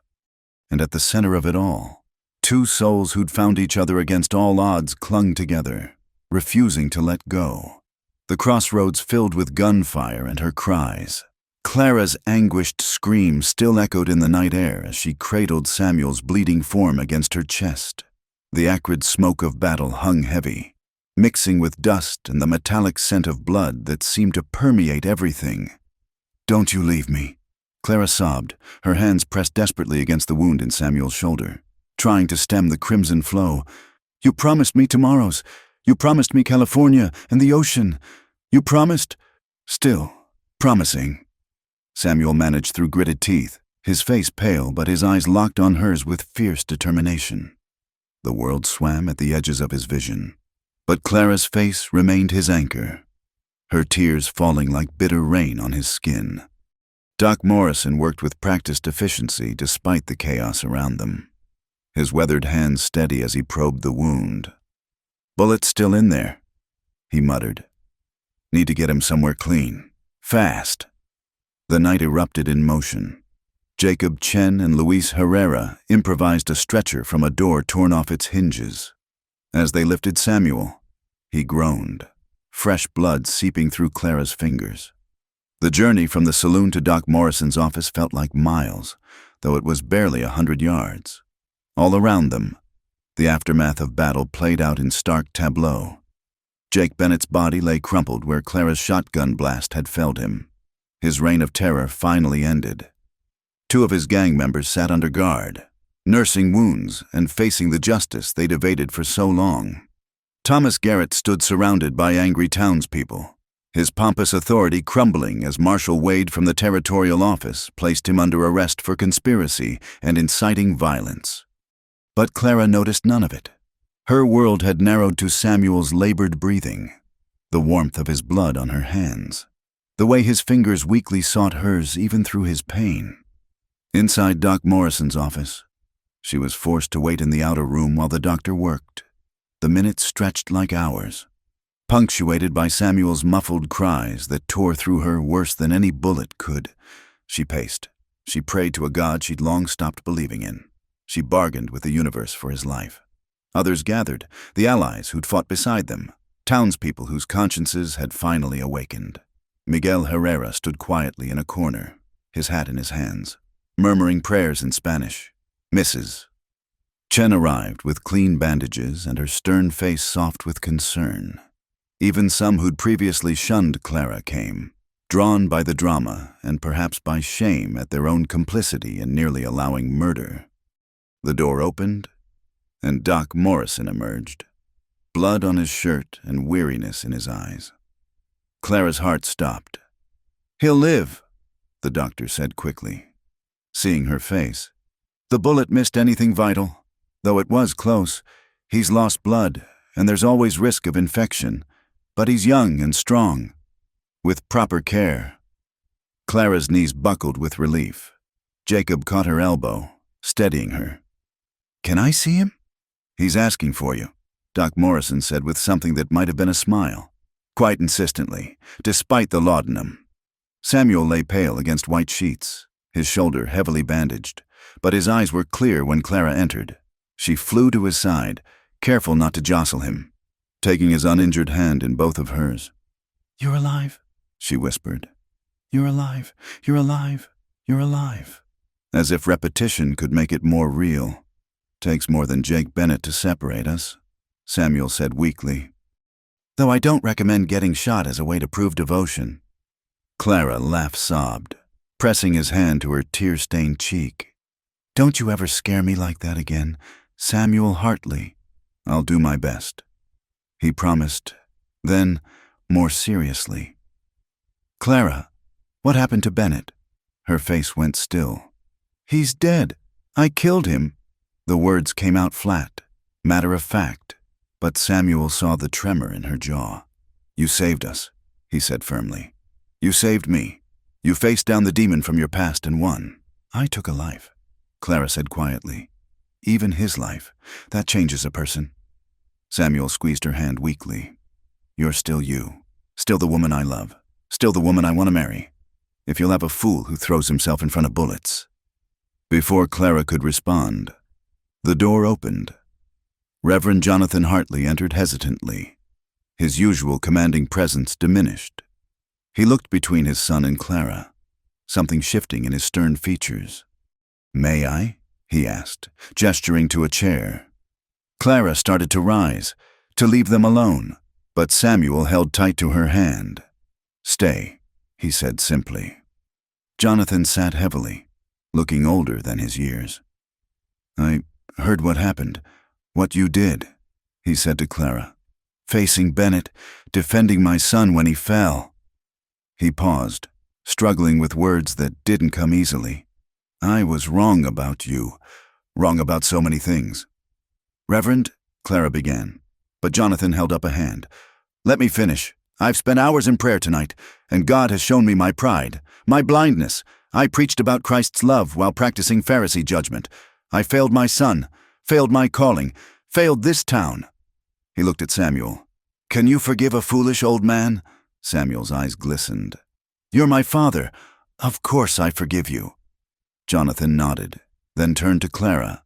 And at the center of it all, two souls who'd found each other against all odds clung together, refusing to let go. The crossroads filled with gunfire and her cries. Clara's anguished scream still echoed in the night air as she cradled Samuel's bleeding form against her chest. The acrid smoke of battle hung heavy, mixing with dust and the metallic scent of blood that seemed to permeate everything. "Don't you leave me," Clara sobbed, her hands pressed desperately against the wound in Samuel's shoulder, trying to stem the crimson flow. "You promised me tomorrows. You promised me California and the ocean. You promised—" "Still promising." Samuel managed through gritted teeth, his face pale but his eyes locked on hers with fierce determination. The world swam at the edges of his vision, but Clara's face remained his anchor, her tears falling like bitter rain on his skin. Doc Morrison worked with practiced efficiency despite the chaos around them, his weathered hands steady as he probed the wound. "Bullet's still in there," he muttered. "Need to get him somewhere clean. Fast." The night erupted in motion. Jacob Chen and Luis Herrera improvised a stretcher from a door torn off its hinges. As they lifted Samuel, he groaned, fresh blood seeping through Clara's fingers. The journey from the saloon to Doc Morrison's office felt like miles, though it was barely 100 yards. All around them, the aftermath of battle played out in stark tableau. Jake Bennett's body lay crumpled where Clara's shotgun blast had felled him. His reign of terror finally ended. Two of his gang members sat under guard, nursing wounds and facing the justice they'd evaded for so long. Thomas Garrett stood surrounded by angry townspeople, his pompous authority crumbling as Marshal Wade from the territorial office placed him under arrest for conspiracy and inciting violence. But Clara noticed none of it. Her world had narrowed to Samuel's labored breathing, the warmth of his blood on her hands, the way his fingers weakly sought hers even through his pain. Inside Doc Morrison's office, she was forced to wait in the outer room while the doctor worked. The minutes stretched like hours, punctuated by Samuel's muffled cries that tore through her worse than any bullet could. She paced. She prayed to a God she'd long stopped believing in. She bargained with the universe for his life. Others gathered, the allies who'd fought beside them, townspeople whose consciences had finally awakened. Miguel Herrera stood quietly in a corner, his hat in his hands, murmuring prayers in Spanish. Mrs. Chen arrived with clean bandages and her stern face soft with concern. Even some who'd previously shunned Clara came, drawn by the drama and perhaps by shame at their own complicity in nearly allowing murder. The door opened, and Doc Morrison emerged, blood on his shirt and weariness in his eyes. Clara's heart stopped. "He'll live," the doctor said quickly. Seeing her face, "The bullet missed anything vital. Though it was close, he's lost blood, and there's always risk of infection. But he's young and strong. With proper care." Clara's knees buckled with relief. Jacob caught her elbow, steadying her. "Can I see him?" "He's asking for you," Doc Morrison said with something that might have been a smile, quite insistently, despite the laudanum. Samuel lay pale against white sheets, his shoulder heavily bandaged, but his eyes were clear when Clara entered. She flew to his side, careful not to jostle him, taking his uninjured hand in both of hers. "You're alive," she whispered. "You're alive. You're alive. You're alive." As if repetition could make it more real. "Takes more than Jake Bennett to separate us," Samuel said weakly. "Though I don't recommend getting shot as a way to prove devotion." Clara sobbed, pressing his hand to her tear-stained cheek. "Don't you ever scare me like that again, Samuel Hartley." "I'll do my best," he promised. Then, more seriously, "Clara, what happened to Bennett?" Her face went still. "He's dead. I killed him." The words came out flat, matter of fact, but Samuel saw the tremor in her jaw. "You saved us," he said firmly. "You saved me. You faced down the demon from your past and won." "I took a life," Clara said quietly. "Even his life. That changes a person." Samuel squeezed her hand weakly. "You're still you. Still the woman I love. Still the woman I want to marry. If you'll have a fool who throws himself in front of bullets, Before Clara could respond, the door opened. Reverend Jonathan Hartley entered hesitantly. His usual commanding presence diminished. He looked between his son and Clara, something shifting in his stern features. "May I?" he asked, gesturing to a chair. Clara started to rise, to leave them alone, but Samuel held tight to her hand. "Stay," he said simply. Jonathan sat heavily, looking older than his years. "I heard what happened, what you did," he said to Clara. "Facing Bennett, defending my son when he fell." He paused, struggling with words that didn't come easily. "I was wrong about you, wrong about so many things." "Reverend," Clara began, but Jonathan held up a hand. "Let me finish. I've spent hours in prayer tonight, and God has shown me my pride, my blindness. I preached about Christ's love while practicing Pharisee judgment. I failed my son, failed my calling, failed this town." He looked at Samuel. "Can you forgive a foolish old man?" Samuel's eyes glistened. "You're my father. Of course I forgive you." Jonathan nodded, then turned to Clara.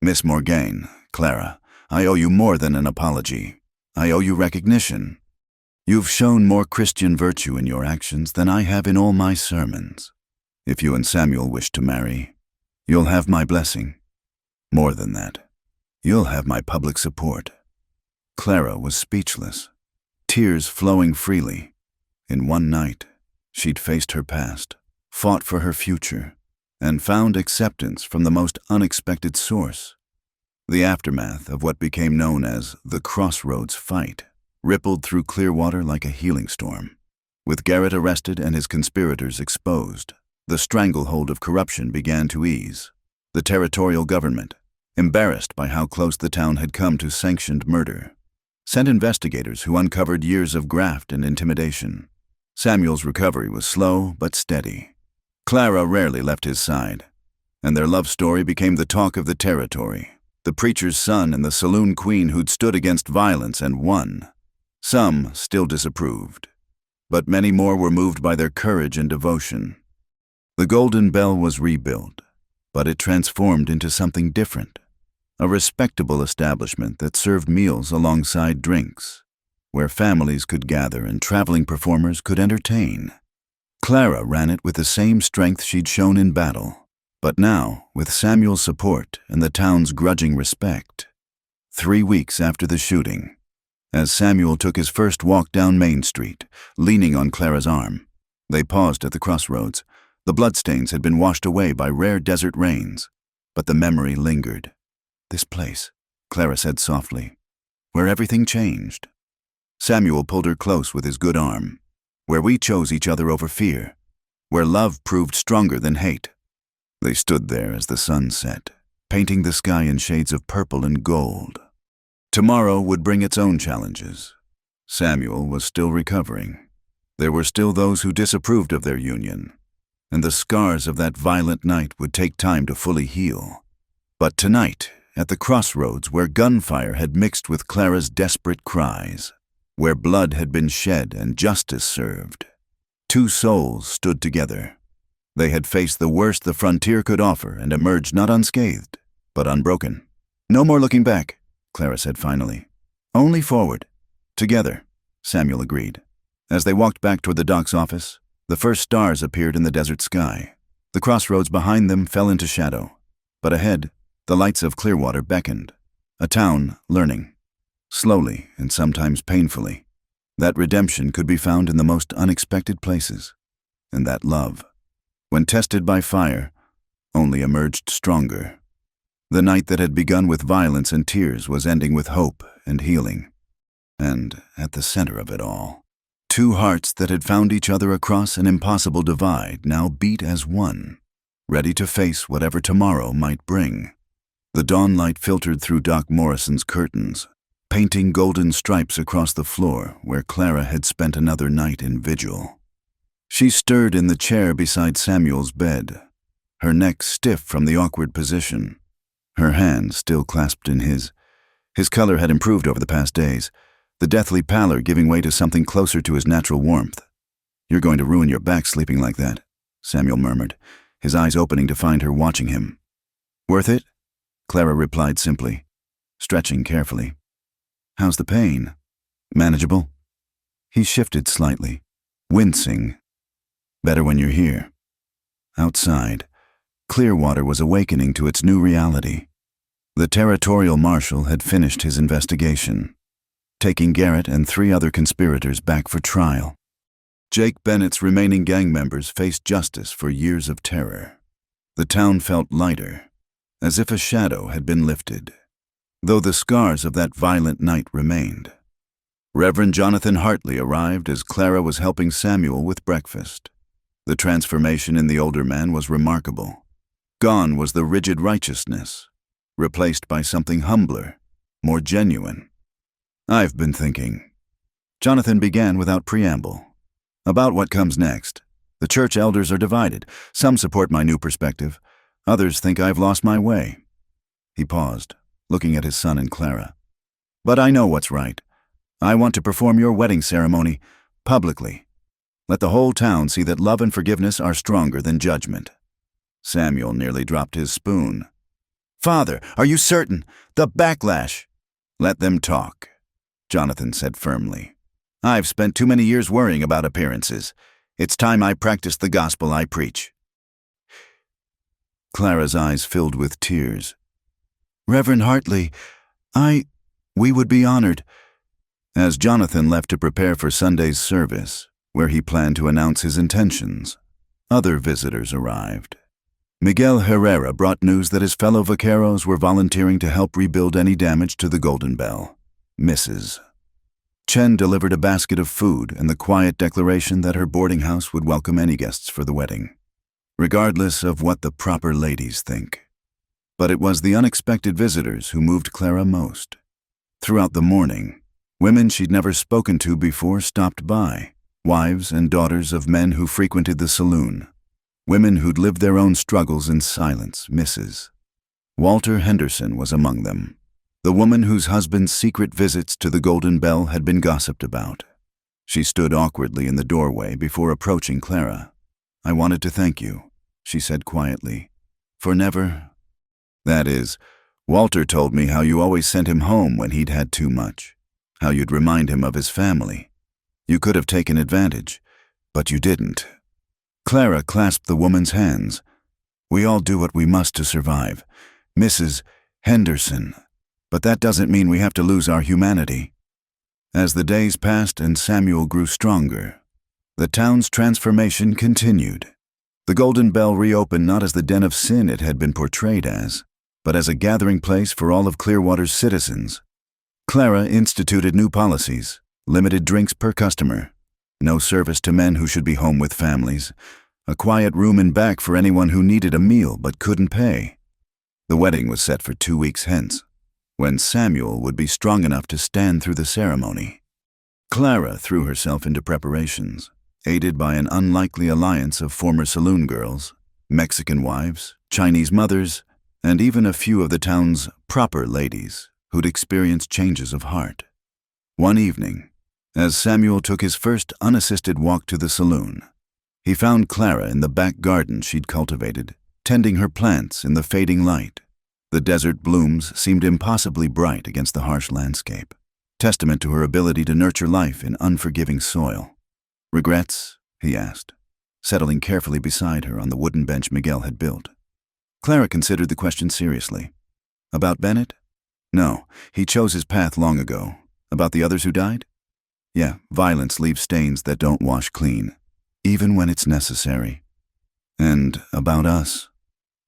"Miss Morgaine, Clara, I owe you more than an apology. I owe you recognition. You've shown more Christian virtue in your actions than I have in all my sermons. If you and Samuel wish to marry, you'll have my blessing. More than that, you'll have my public support." Clara was speechless, tears flowing freely. In one night, she'd faced her past, fought for her future, and found acceptance from the most unexpected source. The aftermath of what became known as the Crossroads fight rippled through Clearwater like a healing storm. With Garrett arrested and his conspirators exposed, the stranglehold of corruption began to ease. The territorial government, embarrassed by how close the town had come to sanctioned murder, sent investigators who uncovered years of graft and intimidation. Samuel's recovery was slow but steady. Clara rarely left his side, and their love story became the talk of the territory. The preacher's son and the saloon queen who'd stood against violence and won. Some still disapproved, but many more were moved by their courage and devotion. The Golden Bell was rebuilt, but it transformed into something different. A respectable establishment that served meals alongside drinks, where families could gather and traveling performers could entertain. Clara ran it with the same strength she'd shown in battle, but now with Samuel's support and the town's grudging respect. 3 weeks after the shooting, as Samuel took his first walk down Main Street, leaning on Clara's arm, they paused at the crossroads. The bloodstains had been washed away by rare desert rains, but the memory lingered. "This place," Clara said softly, "where everything changed." Samuel pulled her close with his good arm. "Where we chose each other over fear, where love proved stronger than hate." They stood there as the sun set, painting the sky in shades of purple and gold. Tomorrow would bring its own challenges. Samuel was still recovering. There were still those who disapproved of their union, and the scars of that violent night would take time to fully heal. But tonight, at the crossroads where gunfire had mixed with Clara's desperate cries, where blood had been shed and justice served, two souls stood together. They had faced the worst the frontier could offer and emerged not unscathed, but unbroken. "No more looking back," Clara said finally. "Only forward." "Together," Samuel agreed. As they walked back toward the doc's office, the first stars appeared in the desert sky. The crossroads behind them fell into shadow, but ahead, the lights of Clearwater beckoned. A town learning, slowly and sometimes painfully, that redemption could be found in the most unexpected places, and that love, when tested by fire, only emerged stronger. The night that had begun with violence and tears was ending with hope and healing. And at the center of it all, two hearts that had found each other across an impossible divide now beat as one, ready to face whatever tomorrow might bring. The dawn light filtered through Doc Morrison's curtains, painting golden stripes across the floor where Clara had spent another night in vigil. She stirred in the chair beside Samuel's bed, her neck stiff from the awkward position, her hand still clasped in his. His color had improved over the past days, the deathly pallor giving way to something closer to his natural warmth. "You're going to ruin your back sleeping like that," Samuel murmured. his eyes opening to find her watching him. "Worth it?" Clara replied simply, stretching carefully. "How's the pain? Manageable?" He shifted slightly, wincing. "Better when you're here." Outside, Clearwater was awakening to its new reality. The territorial marshal had finished his investigation, taking Garrett and 3 other conspirators back for trial. Jake Bennett's remaining gang members faced justice for years of terror. The town felt lighter, as if a shadow had been lifted, though the scars of that violent night remained. Reverend Jonathan Hartley arrived as Clara was helping Samuel with breakfast. The transformation in the older man was remarkable. Gone was the rigid righteousness, replaced by something humbler, more genuine. "I've been thinking," Jonathan began without preamble, "about what comes next. The church elders are divided. Some support my new perspective. Others think I've lost my way." He paused, looking at his son and Clara. "But I know what's right. I want to perform your wedding ceremony publicly. Let the whole town see that love and forgiveness are stronger than judgment." Samuel nearly dropped his spoon. "Father, are you certain? The backlash—" "Let them talk," Jonathan said firmly. "I've spent too many years worrying about appearances. It's time I practice the gospel I preach." Clara's eyes filled with tears. "Reverend Hartley, we would be honored." As Jonathan left to prepare for Sunday's service, where he planned to announce his intentions, other visitors arrived. Miguel Herrera brought news that his fellow vaqueros were volunteering to help rebuild any damage to the Golden Bell. Mrs. Chen delivered a basket of food and the quiet declaration that her boarding house would welcome any guests for the wedding, regardless of what the proper ladies think. But it was the unexpected visitors who moved Clara most. Throughout the morning, women she'd never spoken to before stopped by, wives and daughters of men who frequented the saloon. Women who'd lived their own struggles in silence. Mrs. Walter Henderson was among them, the woman whose husband's secret visits to the Golden Bell had been gossiped about. She stood awkwardly in the doorway before approaching Clara. "I wanted to thank you," she said quietly, "for never—" "That is, Walter told me how you always sent him home when he'd had too much, how you'd remind him of his family. You could have taken advantage, but you didn't." Clara clasped the woman's hands. "We all do what we must to survive, Mrs. Henderson, but that doesn't mean we have to lose our humanity." As the days passed and Samuel grew stronger, the town's transformation continued. The Golden Bell reopened not as the den of sin it had been portrayed as, but as a gathering place for all of Clearwater's citizens. Clara instituted new policies: limited drinks per customer, no service to men who should be home with families, a quiet room in back for anyone who needed a meal but couldn't pay. The wedding was set for 2 weeks hence, when Samuel would be strong enough to stand through the ceremony. Clara threw herself into preparations, aided by an unlikely alliance of former saloon girls, Mexican wives, Chinese mothers, and even a few of the town's proper ladies who'd experienced changes of heart. One evening, as Samuel took his first unassisted walk to the saloon, he found Clara in the back garden she'd cultivated, tending her plants in the fading light. The desert blooms seemed impossibly bright against the harsh landscape, testament to her ability to nurture life in unforgiving soil. "Regrets?" he asked, settling carefully beside her on the wooden bench Miguel had built. Clara considered the question seriously. "About Bennett? No, he chose his path long ago. About the others who died? Yeah, violence leaves stains that don't wash clean, even when it's necessary. And about us?"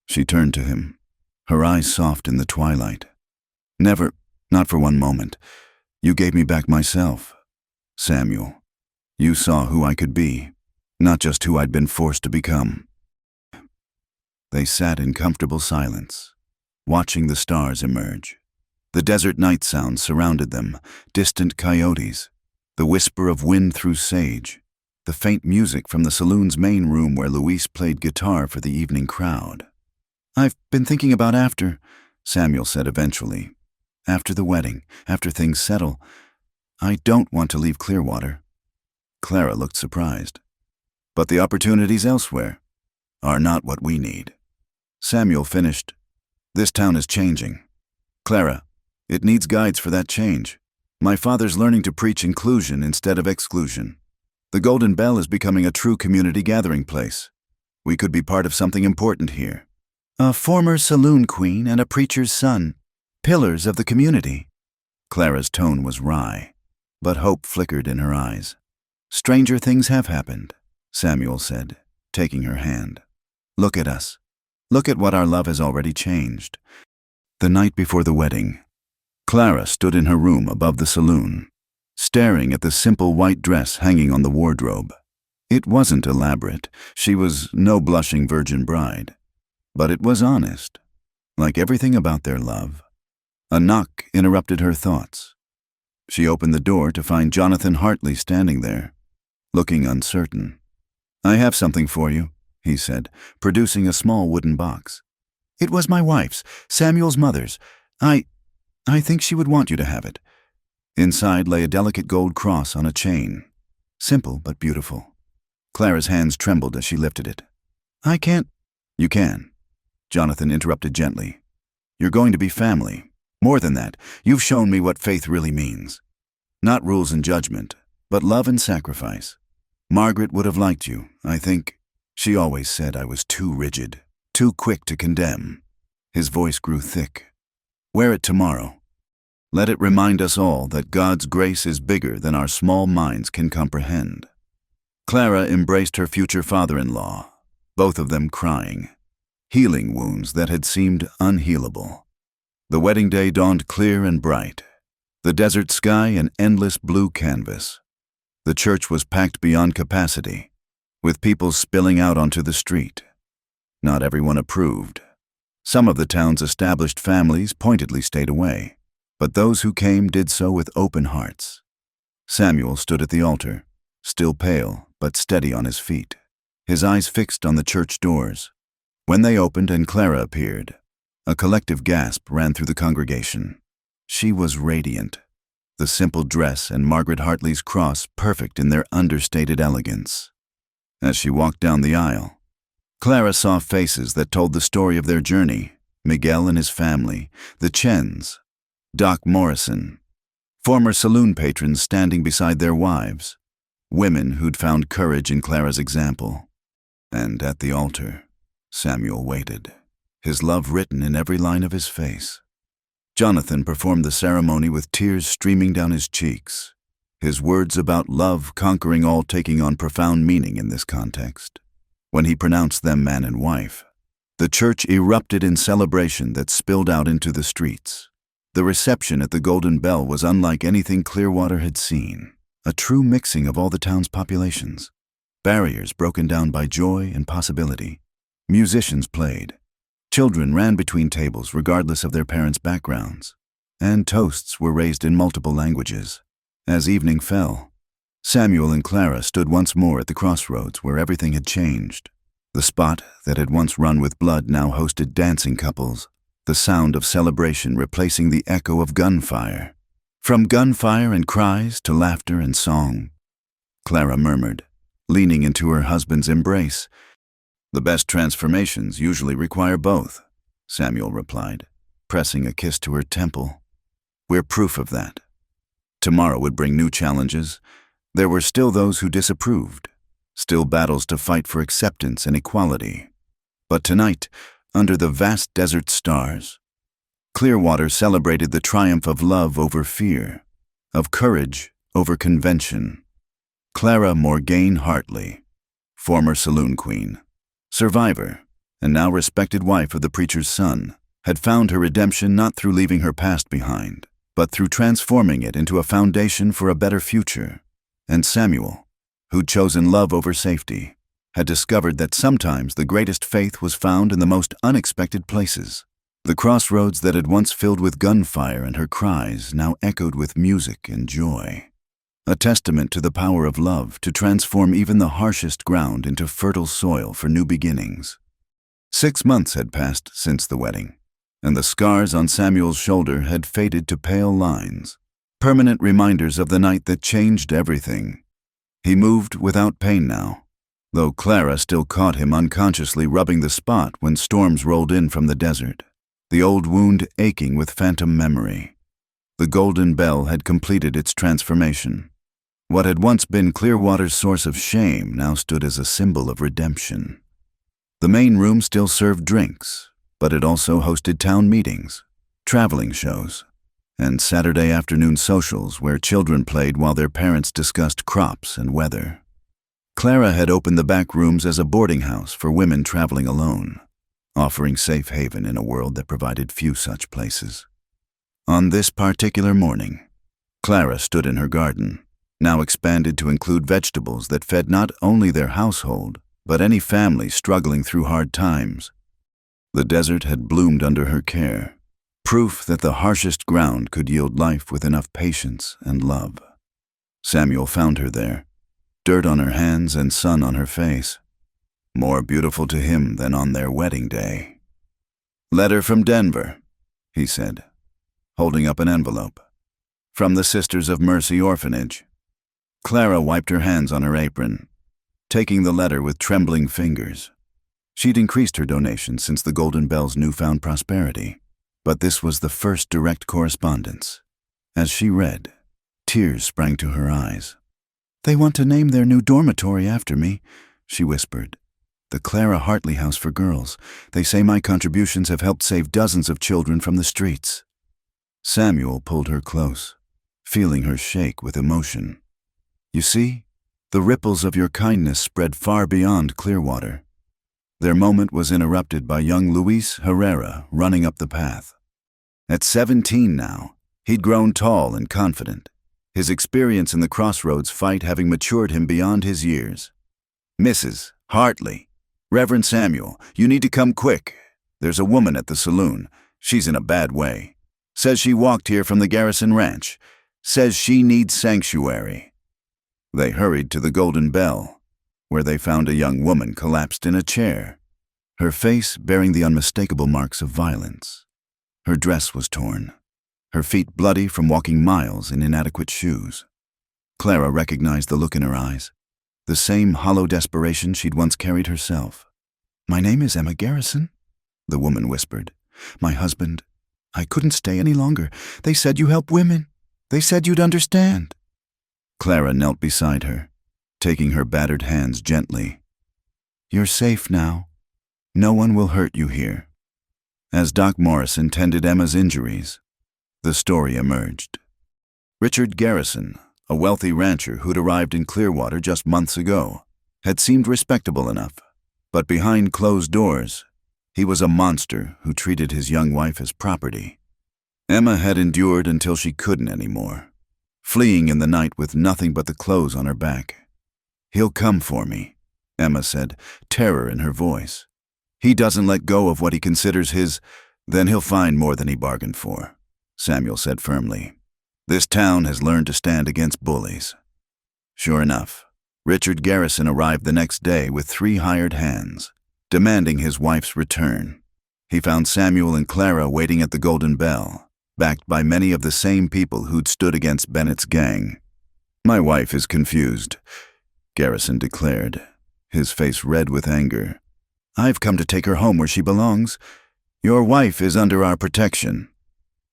She turned to him, her eyes soft in the twilight. "Never, not for one moment. You gave me back myself, Samuel. You saw who I could be, not just who I'd been forced to become." They sat in comfortable silence, watching the stars emerge. The desert night sounds surrounded them, distant coyotes, the whisper of wind through sage, the faint music from the saloon's main room where Luis played guitar for the evening crowd. "I've been thinking about after," Samuel said eventually. "After the wedding, after things settle. I don't want to leave Clearwater." Clara looked surprised. "But the opportunity's elsewhere." are not what we need. Samuel finished, "This town is changing. Clara, it needs guides for that change. My father's learning to preach inclusion instead of exclusion. The Golden Bell is becoming a true community gathering place. We could be part of something important here. A former saloon queen and a preacher's son, pillars of the community." Clara's tone was wry, but hope flickered in her eyes. "Stranger things have happened," Samuel said, taking her hand. "Look at us. Look at what our love has already changed." The night before the wedding, Clara stood in her room above the saloon, staring at the simple white dress hanging on the wardrobe. It wasn't elaborate. She was no blushing virgin bride. But it was honest, like everything about their love. A knock interrupted her thoughts. She opened the door to find Jonathan Hartley standing there, looking uncertain. "I have something for you," he said, producing a small wooden box. "It was my wife's, Samuel's mother's. I think she would want you to have it." Inside lay a delicate gold cross on a chain, simple but beautiful. Clara's hands trembled as she lifted it. "I can't—" "You can," Jonathan interrupted gently. "You're going to be family. More than that, you've shown me what faith really means. Not rules and judgment, but love and sacrifice. Margaret would have liked you, I think. She always said I was too rigid, too quick to condemn." His voice grew thick. "Wear it tomorrow. Let it remind us all that God's grace is bigger than our small minds can comprehend." Clara embraced her future father-in-law, both of them crying, healing wounds that had seemed unhealable. The wedding day dawned clear and bright, the desert sky an endless blue canvas. The church was packed beyond capacity, with people spilling out onto the street. Not everyone approved. Some of the town's established families pointedly stayed away, but those who came did so with open hearts. Samuel stood at the altar, still pale but steady on his feet, his eyes fixed on the church doors. When they opened and Clara appeared, a collective gasp ran through the congregation. She was radiant, the simple dress and Margaret Hartley's cross perfect in their understated elegance. As she walked down the aisle, Clara saw faces that told the story of their journey: Miguel and his family, the Chens, Doc Morrison, former saloon patrons standing beside their wives, women who'd found courage in Clara's example. And at the altar, Samuel waited, his love written in every line of his face. Jonathan performed the ceremony with tears streaming down his cheeks, his words about love conquering all taking on profound meaning in this context. When he pronounced them man and wife, the church erupted in celebration that spilled out into the streets. The reception at the Golden Bell was unlike anything Clearwater had seen, a true mixing of all the town's populations. Barriers broken down by joy and possibility. Musicians played. Children ran between tables regardless of their parents' backgrounds, and toasts were raised in multiple languages. As evening fell, Samuel and Clara stood once more at the crossroads where everything had changed. The spot that had once run with blood now hosted dancing couples, the sound of celebration replacing the echo of gunfire. From gunfire and cries to laughter and song, Clara murmured, leaning into her husband's embrace. "The best transformations usually require both," Samuel replied, pressing a kiss to her temple. "We're proof of that." Tomorrow would bring new challenges. There were still those who disapproved, still battles to fight for acceptance and equality. But tonight, under the vast desert stars, Clearwater celebrated the triumph of love over fear, of courage over convention. Clara Morgaine Hartley, former saloon queen, survivor, and now respected wife of the preacher's son, had found her redemption not through leaving her past behind, but through transforming it into a foundation for a better future. And Samuel, who'd chosen love over safety, had discovered that sometimes the greatest faith was found in the most unexpected places. The crossroads that had once filled with gunfire and her cries now echoed with music and joy. A testament to the power of love to transform even the harshest ground into fertile soil for new beginnings. 6 months had passed since the wedding, and the scars on Samuel's shoulder had faded to pale lines, permanent reminders of the night that changed everything. He moved without pain now, though Clara still caught him unconsciously rubbing the spot when storms rolled in from the desert, the old wound aching with phantom memory. The Golden Bell had completed its transformation. What had once been Clearwater's source of shame now stood as a symbol of redemption. The main room still served drinks, but it also hosted town meetings, traveling shows, and Saturday afternoon socials where children played while their parents discussed crops and weather. Clara had opened the back rooms as a boarding house for women traveling alone, offering safe haven in a world that provided few such places. On this particular morning, Clara stood in her garden, now expanded to include vegetables that fed not only their household, but any family struggling through hard times. The desert had bloomed under her care, proof that the harshest ground could yield life with enough patience and love. Samuel found her there, dirt on her hands and sun on her face, more beautiful to him than on their wedding day. "Letter from Denver," he said, holding up an envelope. "From the Sisters of Mercy Orphanage." Clara wiped her hands on her apron, taking the letter with trembling fingers. She'd increased her donation since the Golden Bell's newfound prosperity, but this was the first direct correspondence. As she read, tears sprang to her eyes. "They want to name their new dormitory after me," she whispered. "The Clara Hartley House for Girls. They say my contributions have helped save dozens of children from the streets." Samuel pulled her close, feeling her shake with emotion. "You see, the ripples of your kindness spread far beyond Clearwater." Their moment was interrupted by young Luis Herrera running up the path. At 17 now, he'd grown tall and confident, his experience in the Crossroads fight having matured him beyond his years. "Mrs. Hartley, Reverend Samuel, you need to come quick. There's a woman at the saloon. She's in a bad way. Says she walked here from the Garrison Ranch. Says she needs sanctuary." They hurried to the Golden Bell, where they found a young woman collapsed in a chair, her face bearing the unmistakable marks of violence. Her dress was torn, her feet bloody from walking miles in inadequate shoes. Clara recognized the look in her eyes, the same hollow desperation she'd once carried herself. "My name is Emma Garrison," the woman whispered. "My husband, I couldn't stay any longer. They said you help women. They said you'd understand." Clara knelt beside her, taking her battered hands gently. "You're safe now. No one will hurt you here." As Doc Morrison tended Emma's injuries, the story emerged. Richard Garrison, a wealthy rancher who'd arrived in Clearwater just months ago, had seemed respectable enough, but behind closed doors, he was a monster who treated his young wife as property. Emma had endured until she couldn't anymore, fleeing in the night with nothing but the clothes on her back. "He'll come for me," Emma said, terror in her voice. "He doesn't let go of what he considers his, then he'll find more than he bargained for," Samuel said firmly. "This town has learned to stand against bullies." Sure enough, Richard Garrison arrived the next day with 3 hired hands, demanding his wife's return. He found Samuel and Clara waiting at the Golden Bell, backed by many of the same people who'd stood against Bennett's gang. "My wife is confused," Garrison declared, his face red with anger. "I've come to take her home where she belongs. Your wife is under our protection,"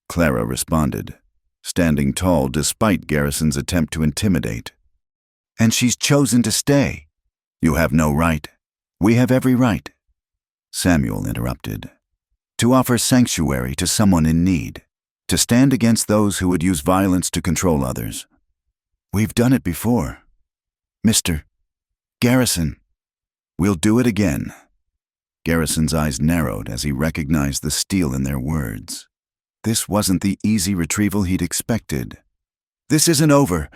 Clara responded, standing tall despite Garrison's attempt to intimidate. "And she's chosen to stay." "You have no right." "We have every right," Samuel interrupted, "to offer sanctuary to someone in need, to stand against those who would use violence to control others. We've done it before. Mr. Garrison, we'll do it again." Garrison's eyes narrowed as he recognized the steel in their words. This wasn't the easy retrieval he'd expected. "This isn't over,"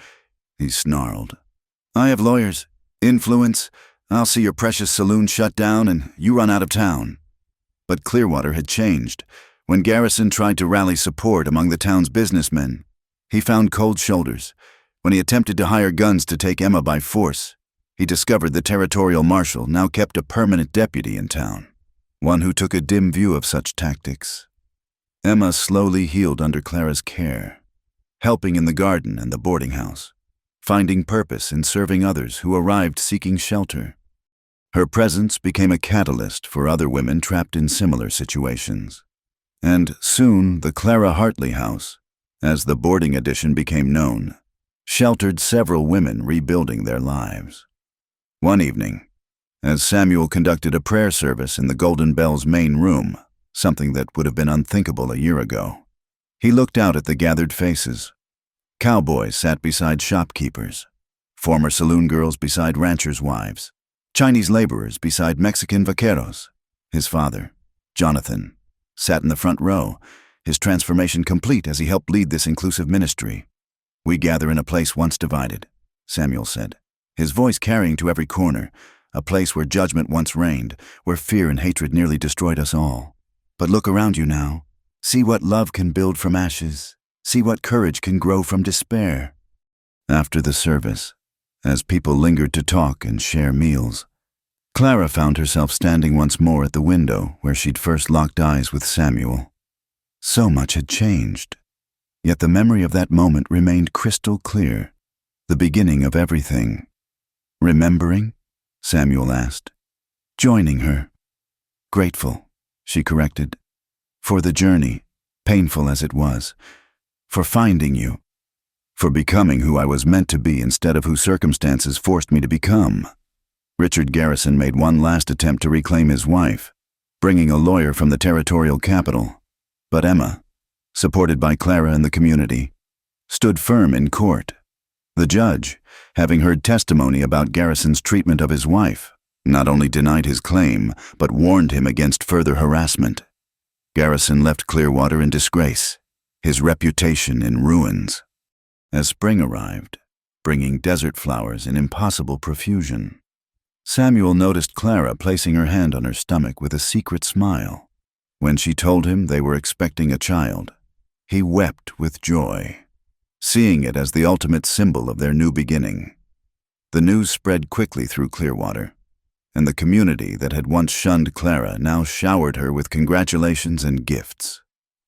he snarled. "I have lawyers, influence. I'll see your precious saloon shut down and you run out of town." But Clearwater had changed. When Garrison tried to rally support among the town's businessmen, he found cold shoulders. When he attempted to hire guns to take Emma by force, he discovered the territorial marshal now kept a permanent deputy in town, one who took a dim view of such tactics. Emma slowly healed under Clara's care, helping in the garden and the boarding house, finding purpose in serving others who arrived seeking shelter. Her presence became a catalyst for other women trapped in similar situations. And soon the Clara Hartley House, as the boarding edition became known, sheltered several women rebuilding their lives. One evening, as Samuel conducted a prayer service in the Golden Bell's main room, something that would have been unthinkable a year ago, he looked out at the gathered faces. Cowboys sat beside shopkeepers, former saloon girls beside ranchers' wives, Chinese laborers beside Mexican vaqueros. His father, Jonathan, sat in the front row, his transformation complete as he helped lead this inclusive ministry. "We gather in a place once divided," Samuel said, his voice carrying to every corner, a place where judgment once reigned, where fear and hatred nearly destroyed us all. "But look around you now. See what love can build from ashes. See what courage can grow from despair." After the service, as people lingered to talk and share meals, Clara found herself standing once more at the window where she'd first locked eyes with Samuel. So much had changed, yet the memory of that moment remained crystal clear, the beginning of everything. "Remembering?" Samuel asked. "Joining her." "Grateful," she corrected, "for the journey, painful as it was, for finding you, for becoming who I was meant to be instead of who circumstances forced me to become." Richard Garrison made one last attempt to reclaim his wife, bringing a lawyer from the territorial capital. But Emma, supported by Clara and the community, stood firm in court. The judge, having heard testimony about Garrison's treatment of his wife, not only denied his claim, but warned him against further harassment. Garrison left Clearwater in disgrace, his reputation in ruins. As spring arrived, bringing desert flowers in impossible profusion, Samuel noticed Clara placing her hand on her stomach with a secret smile. When she told him they were expecting a child, he wept with joy, seeing it as the ultimate symbol of their new beginning. The news spread quickly through Clearwater, and the community that had once shunned Clara now showered her with congratulations and gifts.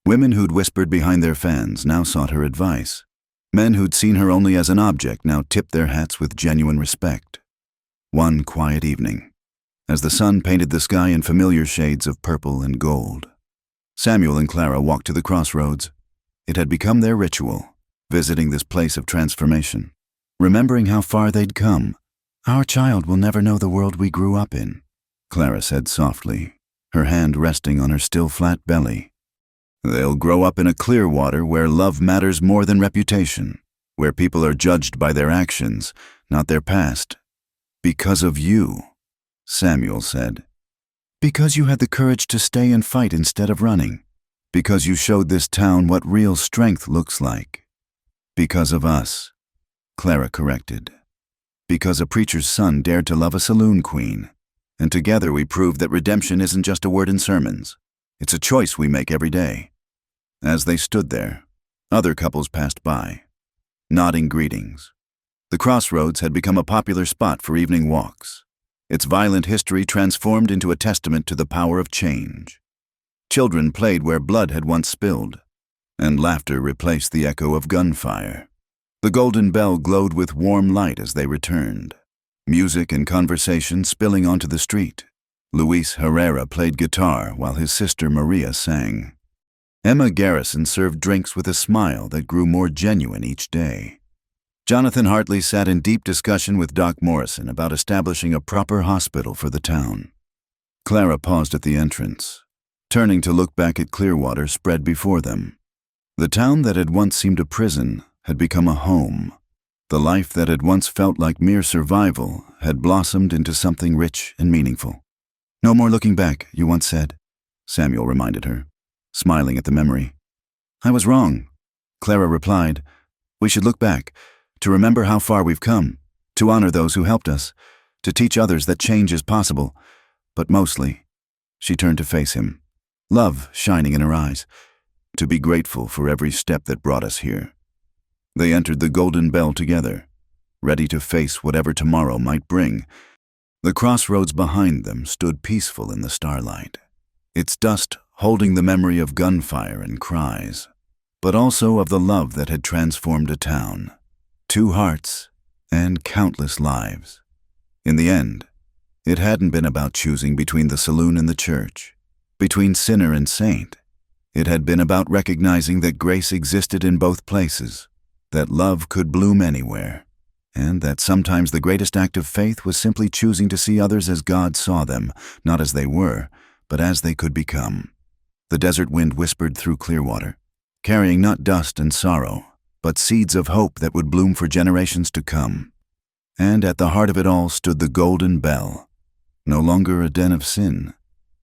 Women who'd whispered behind their fans now sought her advice. Men who'd seen her only as an object now tipped their hats with genuine respect. One quiet evening, as the sun painted the sky in familiar shades of purple and gold, Samuel and Clara walked to the Crossroads. It had become their ritual, visiting this place of transformation, remembering how far they'd come. "Our child will never know the world we grew up in," Clara said softly, her hand resting on her still flat belly. "They'll grow up in a Clearwater where love matters more than reputation, where people are judged by their actions, not their past. Because of you," Samuel said. "Because you had the courage to stay and fight instead of running. Because you showed this town what real strength looks like. Because of us," Clara corrected. "Because a preacher's son dared to love a saloon queen, and together we proved that redemption isn't just a word in sermons. It's a choice we make every day." As they stood there, other couples passed by, nodding greetings. The Crossroads had become a popular spot for evening walks, its violent history transformed into a testament to the power of change. Children played where blood had once spilled, and laughter replaced the echo of gunfire. The Golden Bell glowed with warm light as they returned, music and conversation spilling onto the street. Luis Herrera played guitar while his sister Maria sang. Emma Garrison served drinks with a smile that grew more genuine each day. Jonathan Hartley sat in deep discussion with Doc Morrison about establishing a proper hospital for the town. Clara paused at the entrance, turning to look back at Clearwater spread before them. The town that had once seemed a prison had become a home. The life that had once felt like mere survival had blossomed into something rich and meaningful. "No more looking back, you once said," Samuel reminded her, smiling at the memory. "I was wrong," Clara replied. "We should look back, to remember how far we've come, to honor those who helped us, to teach others that change is possible, but mostly," she turned to face him, love shining in her eyes, "to be grateful for every step that brought us here." They entered the Golden Bell together, ready to face whatever tomorrow might bring. The Crossroads behind them stood peaceful in the starlight, its dust holding the memory of Gunfire and Cries, but also of the love that had transformed a town, 2 hearts, and countless lives. In the end, It hadn't been about choosing between the saloon and the church, between sinner and saint. It had been about recognizing that grace existed in both places, that love could bloom anywhere, and that sometimes the greatest act of faith was simply choosing to see others as God saw them, not as they were, but as they could become. The desert wind whispered through Clearwater, carrying not dust and sorrow, but seeds of hope that would bloom for generations to come. And at the heart of it all stood the golden bell, no longer a den of sin,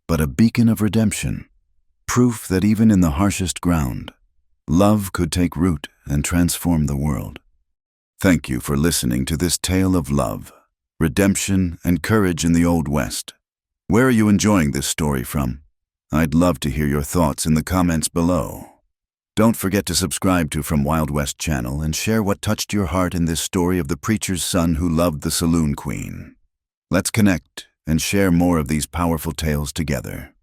but a beacon of redemption, proof that even in the harshest ground, love could take root and transform the world. Thank you for listening to this tale of love, redemption, and courage in the Old West. Where are you enjoying this story from? I'd love to hear your thoughts in the comments below. Don't forget to subscribe to From Wild West channel and share what touched your heart in this story of the preacher's son who loved the saloon queen. Let's connect and share more of these powerful tales together.